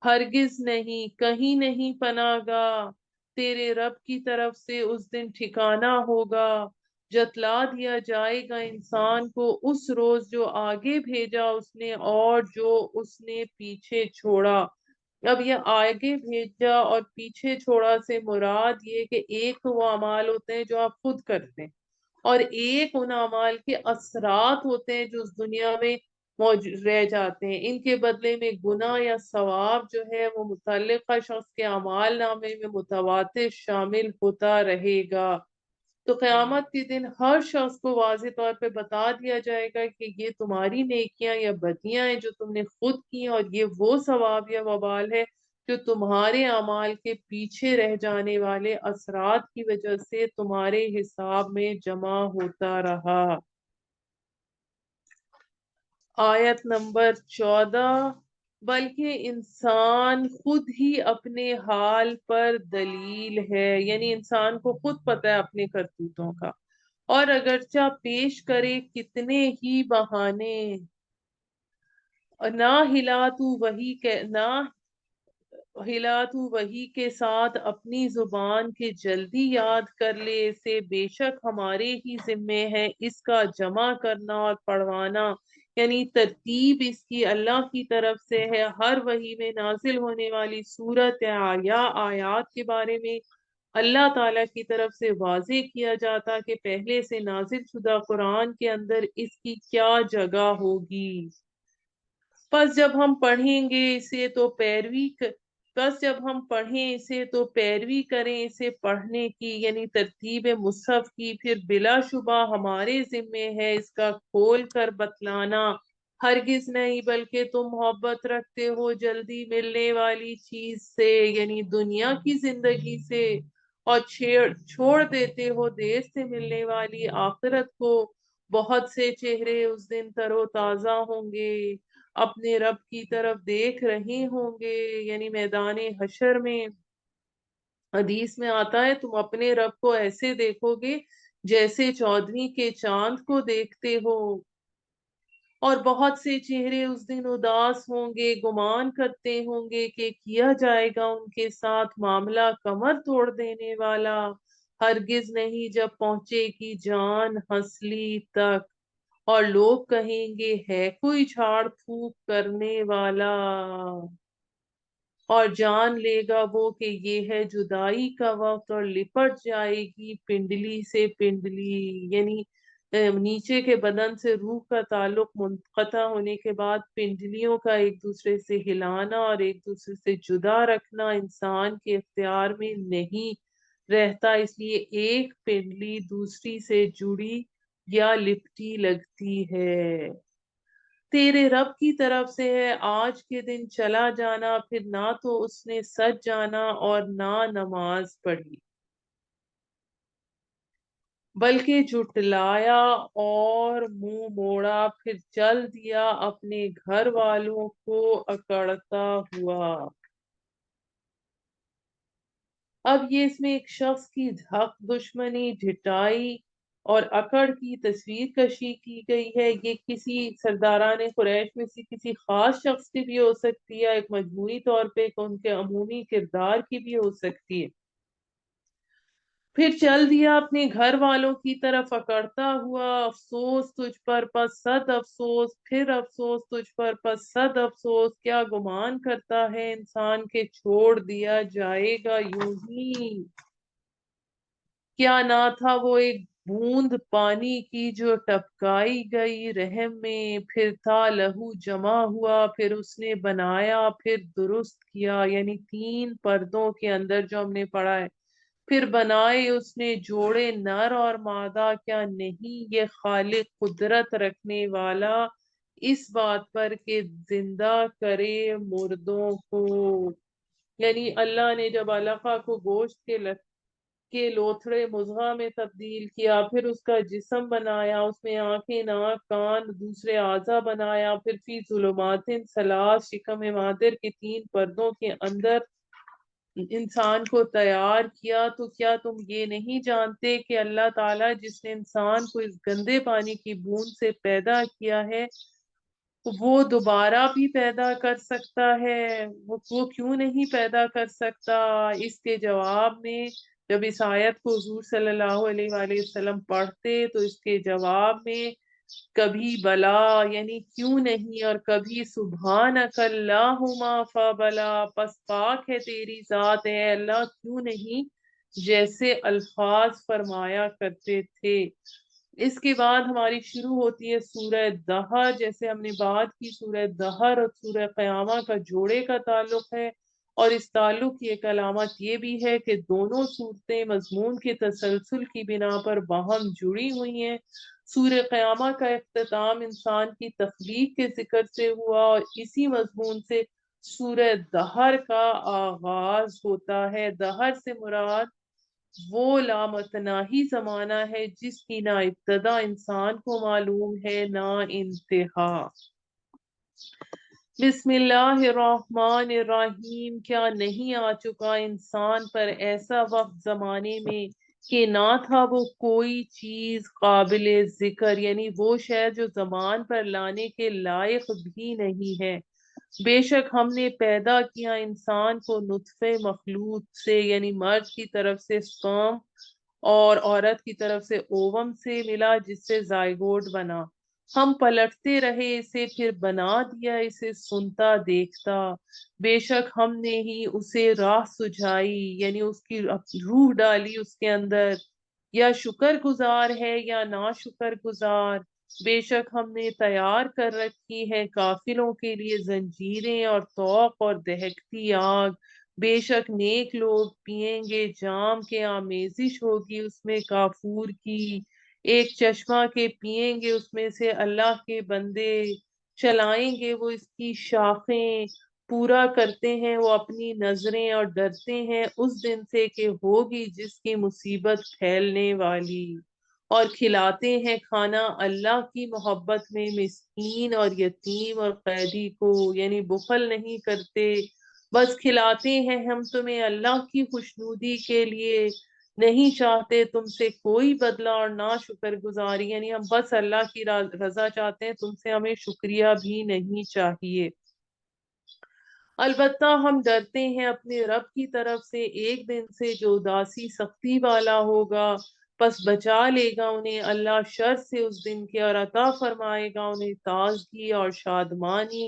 ہرگز نہیں، کہیں نہیں پناہ گاہ، تیرے رب کی طرف سے اس دن ٹھکانہ ہوگا، جتلا دیا جائے گا انسان کو اس روز جو آگے بھیجا اس نے اور جو اس نے پیچھے چھوڑا۔ اب یہ آگے بھیجا اور پیچھے چھوڑا سے مراد یہ کہ ایک تو وہ اعمال ہوتے ہیں جو آپ خود کرتے ہیں، اور ایک ان اعمال کے اثرات ہوتے ہیں جو اس دنیا میں موجود رہ جاتے ہیں، ان کے بدلے میں گناہ یا ثواب جو ہے وہ متعلقہ شخص کے اعمال نامے میں متواتر شامل ہوتا رہے گا۔ تو قیامت کے دن ہر شخص کو واضح طور پہ بتا دیا جائے گا کہ یہ تمہاری نیکیاں یا بدیاں ہیں جو تم نے خود کی، اور یہ وہ ثواب یا وبال ہے جو تمہارے اعمال کے پیچھے رہ جانے والے اثرات کی وجہ سے تمہارے حساب میں جمع ہوتا رہا۔ آیت نمبر 14، بلکہ انسان خود ہی اپنے حال پر دلیل ہے، یعنی انسان کو خود پتہ ہے اپنے کرتوتوں کا، اور اگرچہ پیش کرے کتنے ہی بہانے، نہ ہلا تو وہی کے ساتھ اپنی زبان کے جلدی یاد کر لے اسے، بے شک ہمارے ہی ذمے ہے اس کا جمع کرنا اور پڑھوانا، یعنی ترتیب اس کی اللہ کی طرف سے ہے۔ ہر وحی میں نازل ہونے والی صورت یا آیات کے بارے میں اللہ تعالیٰ کی طرف سے واضح کیا جاتا کہ پہلے سے نازل شدہ قرآن کے اندر اس کی کیا جگہ ہوگی۔ پس جب ہم پڑھیں اسے تو پیروی کریں اسے پڑھنے کی، یعنی ترتیب مصحف کی، پھر بلا شبہ ہمارے ذمے ہے اس کا کھول کر بتلانا۔ ہرگز نہیں، بلکہ تم محبت رکھتے ہو جلدی ملنے والی چیز سے، یعنی دنیا کی زندگی سے، اور چھوڑ دیتے ہو دیر سے ملنے والی آخرت کو۔ بہت سے چہرے اس دن تر و تازہ ہوں گے، اپنے رب کی طرف دیکھ رہے ہوں گے، یعنی میدان حشر میں۔ حدیث میں آتا ہے تم اپنے رب کو ایسے دیکھو گے جیسے 14ویں کے چاند کو دیکھتے ہو، اور بہت سے چہرے اس دن اداس ہوں گے، گمان کرتے ہوں گے کہ کیا جائے گا ان کے ساتھ معاملہ کمر توڑ دینے والا۔ ہرگز نہیں، جب پہنچے گی جان ہنسلی تک، اور لوگ کہیں گے ہے کوئی جھاڑ پھونک کرنے والا، اور جان لے گا وہ کہ یہ ہے جدائی کا وقت، اور لپٹ جائے گی پنڈلی سے پنڈلی، یعنی نیچے کے بدن سے روح کا تعلق منقطع ہونے کے بعد پنڈلیوں کا ایک دوسرے سے ہلانا اور ایک دوسرے سے جدا رکھنا انسان کے اختیار میں نہیں رہتا، اس لیے ایک پنڈلی دوسری سے جڑی یا لپٹی لگتی ہے۔ تیرے رب کی طرف سے ہے آج کے دن چلا جانا، پھر نہ تو اس نے سچ جانا اور نہ نماز پڑھی، بلکہ جھٹلایا اور منہ موڑا، پھر چل دیا اپنے گھر والوں کو اکڑتا ہوا۔ اب یہ اس میں ایک شخص کی حق دشمنی، ڈھٹائی اور اکڑ کی تصویر کشی کی گئی ہے۔ یہ کسی سرداران قریش میں سے کسی خاص شخص کی بھی ہو سکتی ہے، ایک مجموعی طور پہ ان کے عمومی کردار کی بھی ہو سکتی ہے۔ پھر چل دیا اپنے گھر والوں کی طرف اکڑتا ہوا، افسوس تجھ پر پس صد افسوس، پھر افسوس تجھ پر پس صد افسوس، کیا گمان کرتا ہے انسان کے چھوڑ دیا جائے گا یوں ہی؟ کیا نہ تھا وہ ایک بوند پانی کی جو ٹپکائی گئی رحم میں، پھر تھا لہو جمع ہوا، پھر اس نے بنایا، پھر درست کیا، یعنی 3 پردوں کے اندر جو ہم نے پڑھا ہے، پھر بنائے اس نے جوڑے نر اور مادہ، کیا نہیں یہ خالق قدرت رکھنے والا اس بات پر کہ زندہ کرے مردوں کو؟ یعنی اللہ نے جب علقہ کو گوشت کے لوتھڑے مضغہ میں تبدیل کیا، پھر اس کا جسم بنایا، اس میں آنکھیں، ناک، کان، دوسرے اعضا بنایا، پھر فی ظلمات ثلاث شکم مادر کے 3 پردوں کے اندر انسان کو تیار کیا، تو کیا تم یہ نہیں جانتے کہ اللہ تعالیٰ جس نے انسان کو اس گندے پانی کی بوند سے پیدا کیا ہے وہ دوبارہ بھی پیدا کر سکتا ہے؟ وہ کیوں نہیں پیدا کر سکتا؟ اس کے جواب میں جب اس آیت کو حضور صلی اللہ علیہ وآلہ وسلم پڑھتے تو اس کے جواب میں کبھی بلا یعنی کیوں نہیں، اور کبھی سبحانک اللہم فبلا، پس پاک ہے تیری ذات ہے اللہ کیوں نہیں، جیسے الفاظ فرمایا کرتے تھے۔ اس کے بعد ہماری شروع ہوتی ہے سورہ دہر، جیسے ہم نے بات کی سورہ دہر اور سورہ قیامہ کا جوڑے کا تعلق ہے، اور اس تعلق کی ایک علامت یہ بھی ہے کہ دونوں صورتیں مضمون کے تسلسل کی بنا پر باہم جڑی ہوئی ہیں۔ سورہ قیامہ کا اختتام انسان کی تخلیق کے ذکر سے ہوا اور اسی مضمون سے سورہ دہر کا آغاز ہوتا ہے۔ دہر سے مراد وہ لامتناہی زمانہ ہے جس کی نہ ابتدا انسان کو معلوم ہے نہ انتہا۔ بسم اللہ الرحمن الرحیم۔ کیا نہیں آ چکا انسان پر ایسا وقت زمانے میں کہ نہ تھا وہ کوئی چیز قابل ذکر، یعنی وہ شے جو زبان پر لانے کے لائق بھی نہیں ہے۔ بے شک ہم نے پیدا کیا انسان کو نطفے مخلوط سے، یعنی مرد کی طرف سے سپرم اور عورت کی طرف سے اووم سے ملا جس سے زائگوٹ بنا۔ ہم پلٹتے رہے اسے، پھر بنا دیا اسے سنتا دیکھتا۔ بے شک ہم نے ہی اسے راہ سجھائی، یعنی اس کی روح ڈالی اس کے اندر۔ یا شکر گزار ہے یا نا شکر گزار۔ بے شک ہم نے تیار کر رکھی ہے کافروں کے لیے زنجیریں اور طوق اور دہکتی آگ۔ بے شک نیک لوگ پیئیں گے جام کے آمیزش ہوگی اس میں کافور کی، ایک چشمہ کے پیئیں گے اس میں سے اللہ کے بندے، چلائیں گے وہ اس کی شاخیں، پورا کرتے ہیں وہ اپنی نظریں اور ڈرتے ہیں اس دن سے کہ ہوگی جس کی مصیبت پھیلنے والی۔ اور کھلاتے ہیں کھانا اللہ کی محبت میں مسکین اور یتیم اور قیدی کو، یعنی بخل نہیں کرتے، بس کھلاتے ہیں ہم تمہیں اللہ کی خوشنودی کے لیے، نہیں چاہتے تم سے کوئی بدلہ اور نہ شکر گزاری، یعنی ہم بس اللہ کی رضا چاہتے ہیں، تم سے ہمیں شکریہ بھی نہیں چاہیے۔ البتہ ہم ڈرتے ہیں اپنے رب کی طرف سے ایک دن سے جو اداسی سختی والا ہوگا، پس بچا لے گا انہیں اللہ شر سے اس دن کے، اور عطا فرمائے گا انہیں تازگی اور شادمانی،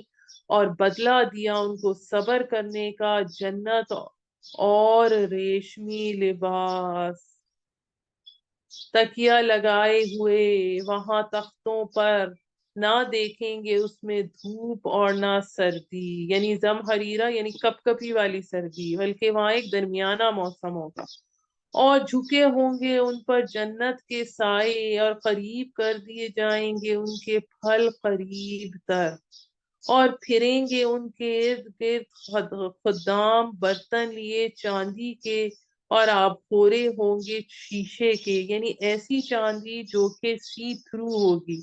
اور بدلہ دیا ان کو صبر کرنے کا جنت اور ریشمی لباس۔ تکیہ لگائے ہوئے وہاں تختوں پر، نہ دیکھیں گے اس میں دھوپ اور نہ سردی، یعنی زمہریرہ یعنی کپ کپی والی سردی، بلکہ وہاں ایک درمیانہ موسم ہوگا۔ اور جھکے ہوں گے ان پر جنت کے سائے، اور قریب کر دیے جائیں گے ان کے پھل قریب تر، اور پھریں گے ان کے ارد گرد خدام برتن لیے چاندی کے، اور آبخورے ہوں گے شیشے کے، یعنی ایسی چاندی جو کہ سی تھرو ہوگی۔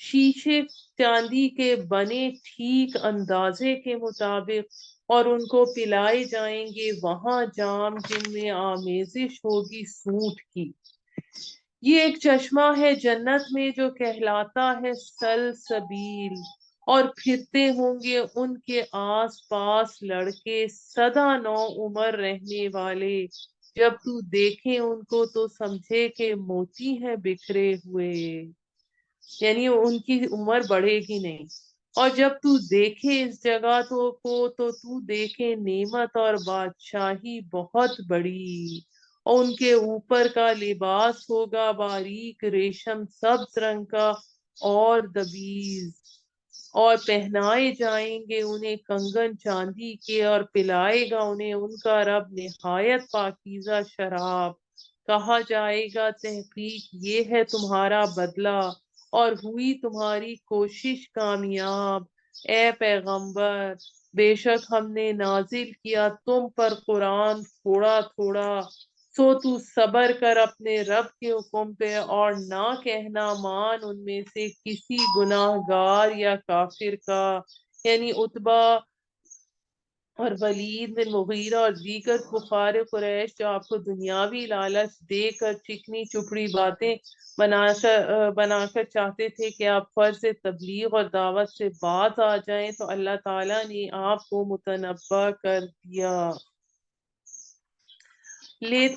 شیشے چاندی کے بنے ٹھیک اندازے کے مطابق، اور ان کو پلائے جائیں گے وہاں جام جن میں آمیزش ہوگی سونٹ کی۔ یہ ایک چشمہ ہے جنت میں جو کہلاتا ہے سلسبیل، اور پھرتے ہوں گے ان کے آس پاس لڑکے سدا نو عمر رہنے والے، جب تو دیکھے ان کو تو سمجھے کہ موتی ہیں بکھرے ہوئے، یعنی ان کی عمر بڑھے گی نہیں۔ اور جب تو دیکھے اس جگہ تو دیکھے نعمت اور بادشاہی بہت بڑی، اور ان کے اوپر کا لباس ہوگا باریک ریشم سبز رنگ کا اور دبیز، اور پہنائے جائیں گے انہیں کنگن چاندی کے، اور پلائے گا انہیں ان کا رب نہایت پاکیزہ شراب۔ کہا جائے گا تحقیق یہ ہے تمہارا بدلہ، اور ہوئی تمہاری کوشش کامیاب، اے پیغمبر۔ بے شک ہم نے نازل کیا تم پر قرآن تھوڑا تھوڑا، سو تو صبر کر اپنے رب کے حکم پہ، اور نہ کہنا مان ان میں سے کسی گناہ گار یا کافر کا، یعنی عتبہ اور ولید بن مغیرہ اور دیگر کفار قریش جو آپ کو دنیاوی لالچ دے کر چکنی چپڑی باتیں بنا کر چاہتے تھے کہ آپ فرض تبلیغ اور دعوت سے باز آ جائیں، تو اللہ تعالیٰ نے آپ کو متنبہ کر دیا۔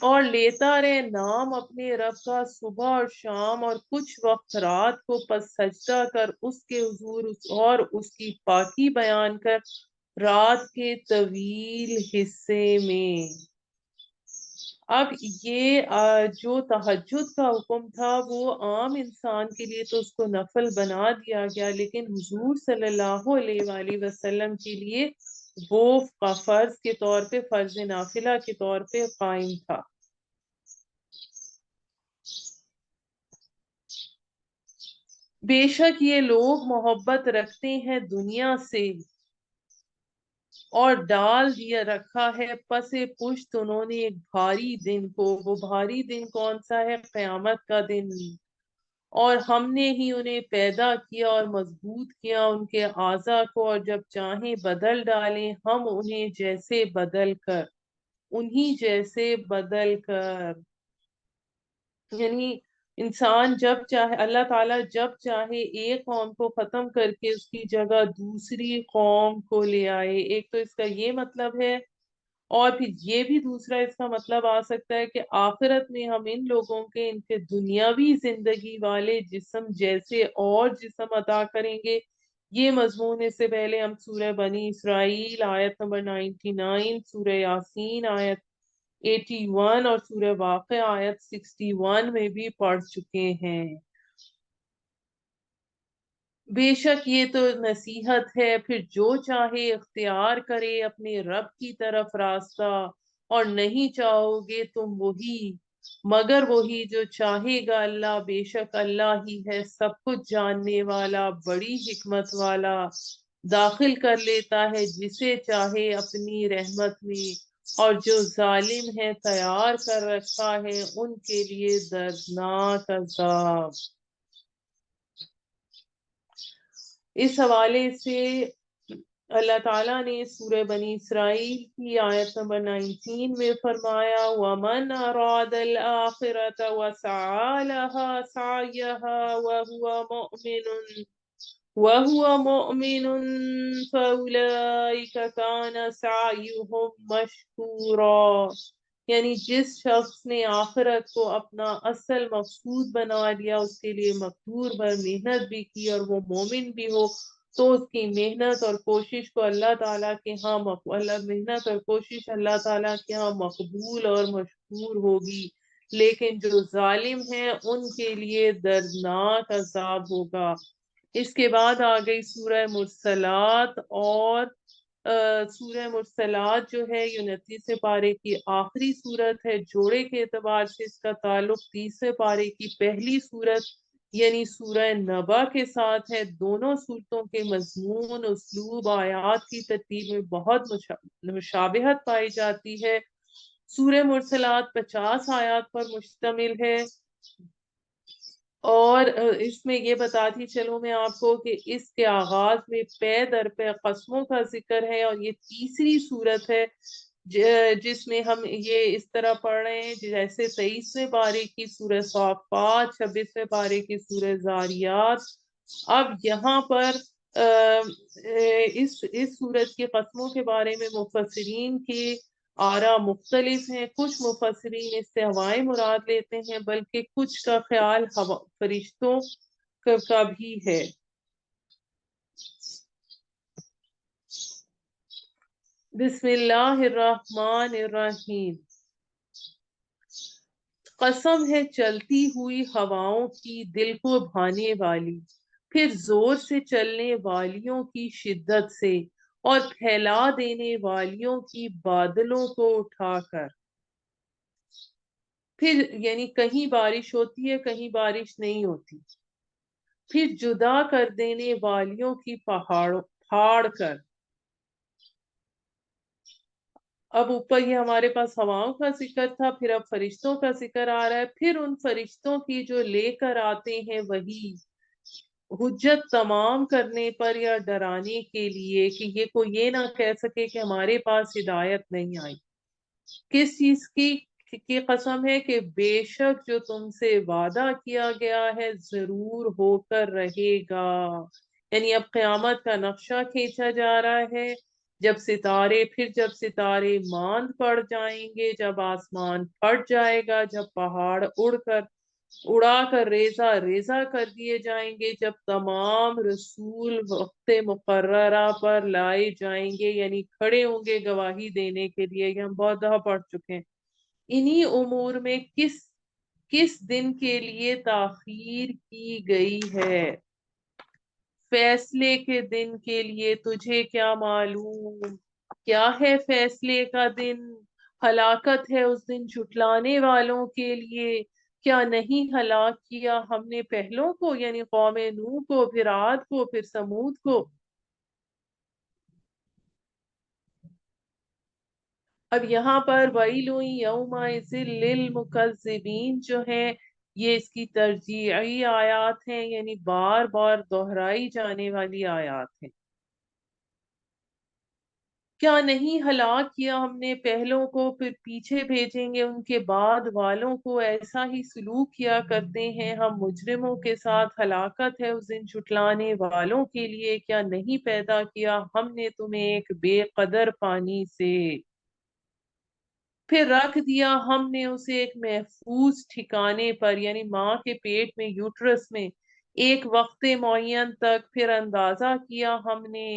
اور لیتا رہے نام اپنے رب کا صبح اور شام، اور کچھ وقت رات کو، پس سجدہ کر اس کے حضور اور اس کی پاکی بیان کر رات کے طویل حصے میں۔ اب یہ جو تہجد کا حکم تھا وہ عام انسان کے لیے تو اس کو نفل بنا دیا گیا، لیکن حضور صلی اللہ علیہ وآلہ وسلم کے لیے وہ فرض کے طور پہ، فرض نافلہ کے طور پہ قائم تھا۔ بے شک یہ لوگ محبت رکھتے ہیں دنیا سے اور ڈال دیا رکھا ہے پس پشت انہوں نے ایک بھاری دن کو۔ وہ بھاری دن کون سا ہے؟ قیامت کا دن۔ اور ہم نے ہی انہیں پیدا کیا اور مضبوط کیا ان کے اعضاء کو، اور جب چاہیں بدل ڈالیں ہم انہیں جیسے بدل کر، انہی جیسے بدل کر۔ یعنی انسان جب چاہے، اللہ تعالیٰ جب چاہے ایک قوم کو ختم کر کے اس کی جگہ دوسری قوم کو لے آئے۔ ایک تو اس کا یہ مطلب ہے، اور پھر یہ بھی دوسرا اس کا مطلب آ سکتا ہے کہ آخرت میں ہم ان لوگوں کے، ان کے دنیاوی زندگی والے جسم جیسے اور جسم عطا کریں گے۔ یہ مضمون اس سے پہلے ہم سورہ بنی اسرائیل آیت نمبر 99، سورہ یاسین آیت 81 اور سورہ واقع آیت 61 میں بھی پڑھ چکے ہیں۔ بے شک یہ تو نصیحت ہے، پھر جو چاہے اختیار کرے اپنے رب کی طرف راستہ، اور نہیں چاہو گے تم وہی مگر وہی جو چاہے گا اللہ۔ بے شک اللہ ہی ہے سب کچھ جاننے والا، بڑی حکمت والا۔ داخل کر لیتا ہے جسے چاہے اپنی رحمت میں، اور جو ظالم ہے تیار کر رکھا ہے ان کے لیے دردناک عذاب۔ اس حوالے سے اللہ تعالیٰ نے سورہ بنی اسرائیل کی آیت نمبر 19 میں فرمایا وَمَنْ أَرَادَ الْآخِرَةَ وَسَعَى لَهَا سَعْيَهَا وَهُوَ مُؤْمِنٌ فَأُولَئِكَ كَانَ سَعْيُهُمْ مَشْكُورًا۔ یعنی جس شخص نے آخرت کو اپنا اصل مقصود بنا لیا، اس کے لیے مقدور بھر محنت بھی کی اور وہ مومن بھی ہو، تو اس کی محنت اور کوشش کو اللہ تعالیٰ کے ہاں محنت اور کوشش اللہ تعالیٰ کے ہاں مقبول اور مشکور ہوگی۔ لیکن جو ظالم ہیں ان کے لیے دردناک عذاب ہوگا۔ اس کے بعد آ گئی سورہ مرسلات، اور سورہ مرسلات جو ہے 29 پارے کی آخری صورت ہے۔ جوڑے کے اعتبار سے اس کا تعلق 30 پارے کی پہلی صورت یعنی سورہ نبا کے ساتھ ہے۔ دونوں صورتوں کے مضمون، اسلوب، آیات کی ترتیب میں بہت مشابہت پائی جاتی ہے۔ سورہ مرسلات 50 آیات پر مشتمل ہے، اور اس میں یہ بتاتی چلوں میں آپ کو کہ اس کے آغاز میں پے در پے قسموں کا ذکر ہے، اور یہ تیسری صورت ہے جس میں ہم یہ اس طرح پڑھ رہے ہیں جیسے 23ویں پارے کی سورہ صافات، 26ویں پارے کی سورہ زاریات۔ اب یہاں پر اس سورت کی قسموں کے بارے میں مفسرین کی آراء مختلف ہیں۔ کچھ مفسرین اس سے ہوائیں مراد لیتے ہیں، بلکہ کچھ کا خیال فرشتوں کا بھی ہے۔ بسم اللہ الرحمن الرحیم۔ قسم ہے چلتی ہوئی ہواؤں کی، دل کو بھانے والی، پھر زور سے چلنے والیوں کی شدت سے، اور پھیلا دینے والیوں کی بادلوں کو اٹھا کر۔ پھر یعنی کہیں بارش ہوتی ہے کہیں بارش نہیں ہوتی، پھر جدا کر دینے والیوں کی پھاڑ کر۔ اب اوپر یہ ہمارے پاس ہواؤں کا ذکر تھا، پھر اب فرشتوں کا ذکر آ رہا ہے۔ پھر ان فرشتوں کی جو لے کر آتے ہیں وہی حجت تمام کرنے پر یا ڈرانے کے لیے، کہ یہ کوئی یہ نہ کہہ سکے کہ ہمارے پاس ہدایت نہیں آئی۔ کس چیز کی قسم ہے؟ کہ بے شک جو تم سے وعدہ کیا گیا ہے ضرور ہو کر رہے گا۔ یعنی اب قیامت کا نقشہ کھینچا جا رہا ہے، جب ستارے ماند پڑ جائیں گے، جب آسمان پھٹ جائے گا، جب پہاڑ اڑا کر ریزہ ریزہ کر دیے جائیں گے، جب تمام رسول وقت مقررہ پر لائے جائیں گے، یعنی کھڑے ہوں گے گواہی دینے کے لیے۔ یہ ہم بہت دفعہ پڑھ چکے ہیں۔ انہی امور میں کس دن کے لیے تاخیر کی گئی ہے؟ فیصلے کے دن کے لیے، تجھے کیا معلوم؟ کیا ہے فیصلے کا دن، ہلاکت ہے اس دن جھٹلانے والوں کے لیے، کیا نہیں ہلاک کیا ہم نے پہلوں کو، یعنی قوم نوح کو، پھر عاد کو، پھر سمود کو۔ اب یہاں پر وَيْلٌ يَوْمَئِذٍ لِّلْمُكَذِّبِينَ جو ہے، یہ اس کی ترجیعی آیات ہیں، یعنی بار بار دہرائی جانے والی آیات ہیں۔ کیا نہیں ہلاک کیا ہم نے پہلوں کو، پھر پیچھے بھیجیں گے ان کے بعد والوں کو، ایسا ہی سلوک کیا کرتے ہیں ہم مجرموں کے ساتھ۔ ہلاکت ہے اس دن جھٹلانے والوں کے لیے، کیا نہیں پیدا کیا ہم نے تمہیں ایک بے قدر پانی سے، پھر رکھ دیا ہم نے اسے ایک محفوظ ٹھکانے پر، یعنی ماں کے پیٹ میں، یوٹرس میں، ایک وقت معین تک، پھر اندازہ کیا ہم نے،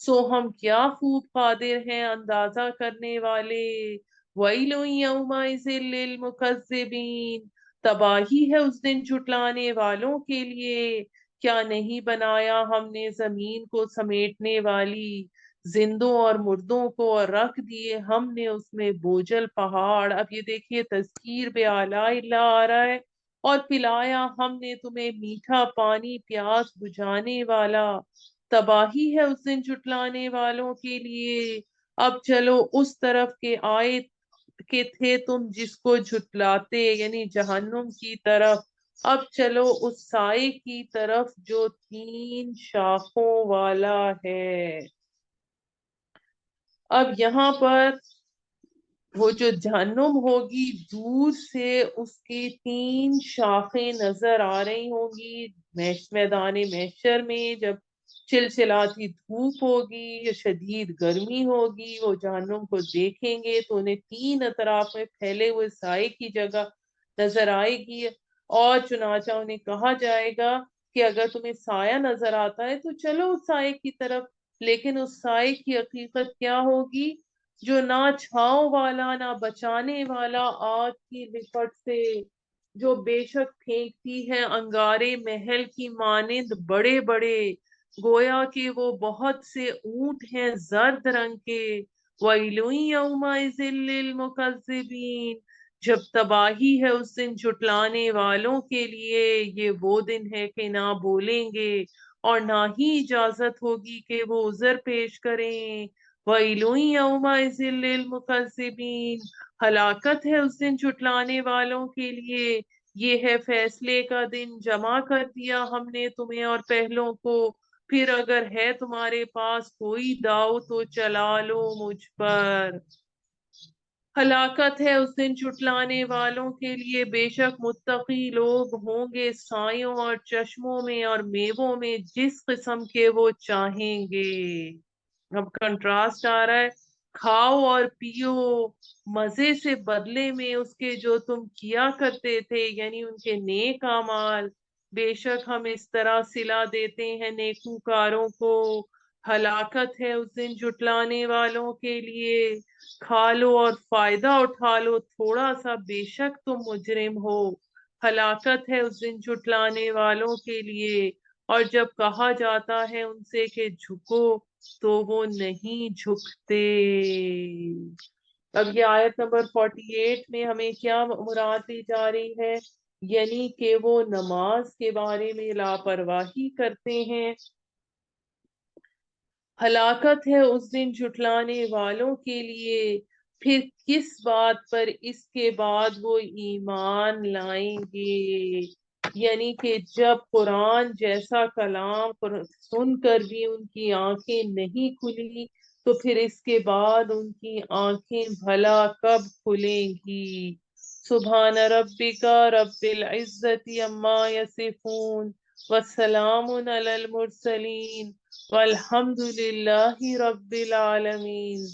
سو ہم کیا خوب قادر ہیں اندازہ کرنے والے۔ وَيْلٌ يَوْمَئِذٍ لِّلْمُكَذِّبِينَ، تباہی ہے اس دن جھٹلانے والوں کے لیے۔ کیا نہیں بنایا ہم نے زمین کو سمیٹنے والی، زندوں اور مردوں کو، اور رکھ دیے ہم نے اس میں بوجھل پہاڑ۔ اب یہ دیکھیے تذکیر بے آلاء اللہ آ رہا ہے، اور پلایا ہم نے تمہیں میٹھا پانی پیاس بجھانے والا۔ تباہی ہے اس دن جھٹلانے والوں کے لیے۔ اب چلو اس طرف کے آئے کہ تھے تم جس کو جھٹلاتے، یعنی جہنم کی طرف۔ اب چلو اس سائے کی طرف جو 3 شاخوں والا ہے۔ اب یہاں پر وہ جو جہنم ہوگی، دور سے اس کی 3 شاخیں نظر آ رہی ہوں گی میدان محشر میں، جب چلچلاتی دھوپ ہوگی یا شدید گرمی ہوگی، وہ جہنم کو دیکھیں گے تو انہیں 3 اطراف میں پھیلے ہوئے سائے کی جگہ نظر آئے گی، اور چنانچہ انہیں کہا جائے گا کہ اگر تمہیں سایہ نظر آتا ہے تو چلو اس سائے کی طرف، لیکن اس سائے کی حقیقت کیا ہوگی؟ جو نہ چھاؤں والا نہ بچانے والا، آگ کی لپٹ سے، جو بے شک پھینکتی ہے انگارے محل کی مانند بڑے بڑے، گویا کہ وہ بہت سے اونٹ ہیں زرد رنگ کے۔ وَيْلٌ يَوْمَئِذٍ لِّلْمُكَذِّبِينَ، جب تباہی ہے اس دن جھٹلانے والوں کے لیے، یہ وہ دن ہے کہ نہ بولیں گے اور نہ ہی اجازت ہوگی کہ وہ عذر پیش کریں۔ وَيْلٌ يَوْمَئِذٍ لِّلْمُكَذِّبِينَ، ہلاکت ہے اس دن جھٹلانے والوں کے لیے۔ یہ ہے فیصلے کا دن، جمع کر دیا ہم نے تمہیں اور پہلوں کو، پھر اگر ہے تمہارے پاس کوئی داؤ تو چلا لو مجھ پر۔ ہلاکت ہے اس دن جھٹلانے والوں کے لیے، بے شک متقی لوگ ہوں گے سایوں اور چشموں میں اور میووں میں، جس قسم کے وہ چاہیں گے۔ اب کنٹراسٹ آ رہا ہے، کھاؤ اور پیو مزے سے بدلے میں اس کے جو تم کیا کرتے تھے، یعنی ان کے نیک اعمال، بے شک ہم اس طرح صلہ دیتے ہیں نیکوکاروں کو۔ ہلاکت ہے اس دن جھٹلانے والوں کے لیے، کھا لو اور فائدہ اٹھا لو تھوڑا سا، بے شک تم مجرم ہو۔ ہلاکت ہے اس دن جھٹلانے والوں کے لیے، اور جب کہا جاتا ہے ان سے کہ جھکو تو وہ نہیں جھکتے۔ اب یہ آیت نمبر 48 میں ہمیں کیا مراد دی جا رہی ہے؟ یعنی کہ وہ نماز کے بارے میں لاپرواہی کرتے ہیں۔ ہلاکت ہے اس دن جھٹلانے والوں کے لیے، پھر کس بات پر اس کے بعد وہ ایمان لائیں گے؟ یعنی کہ جب قرآن جیسا کلام سن کر بھی ان کی آنکھیں نہیں کھلی، تو پھر اس کے بعد ان کی آنکھیں بھلا کب کھلیں گی؟ سبحان ربک رب العزت عما یصفون، والسلام علی المرسلین، والحمد للہ رب العالمین۔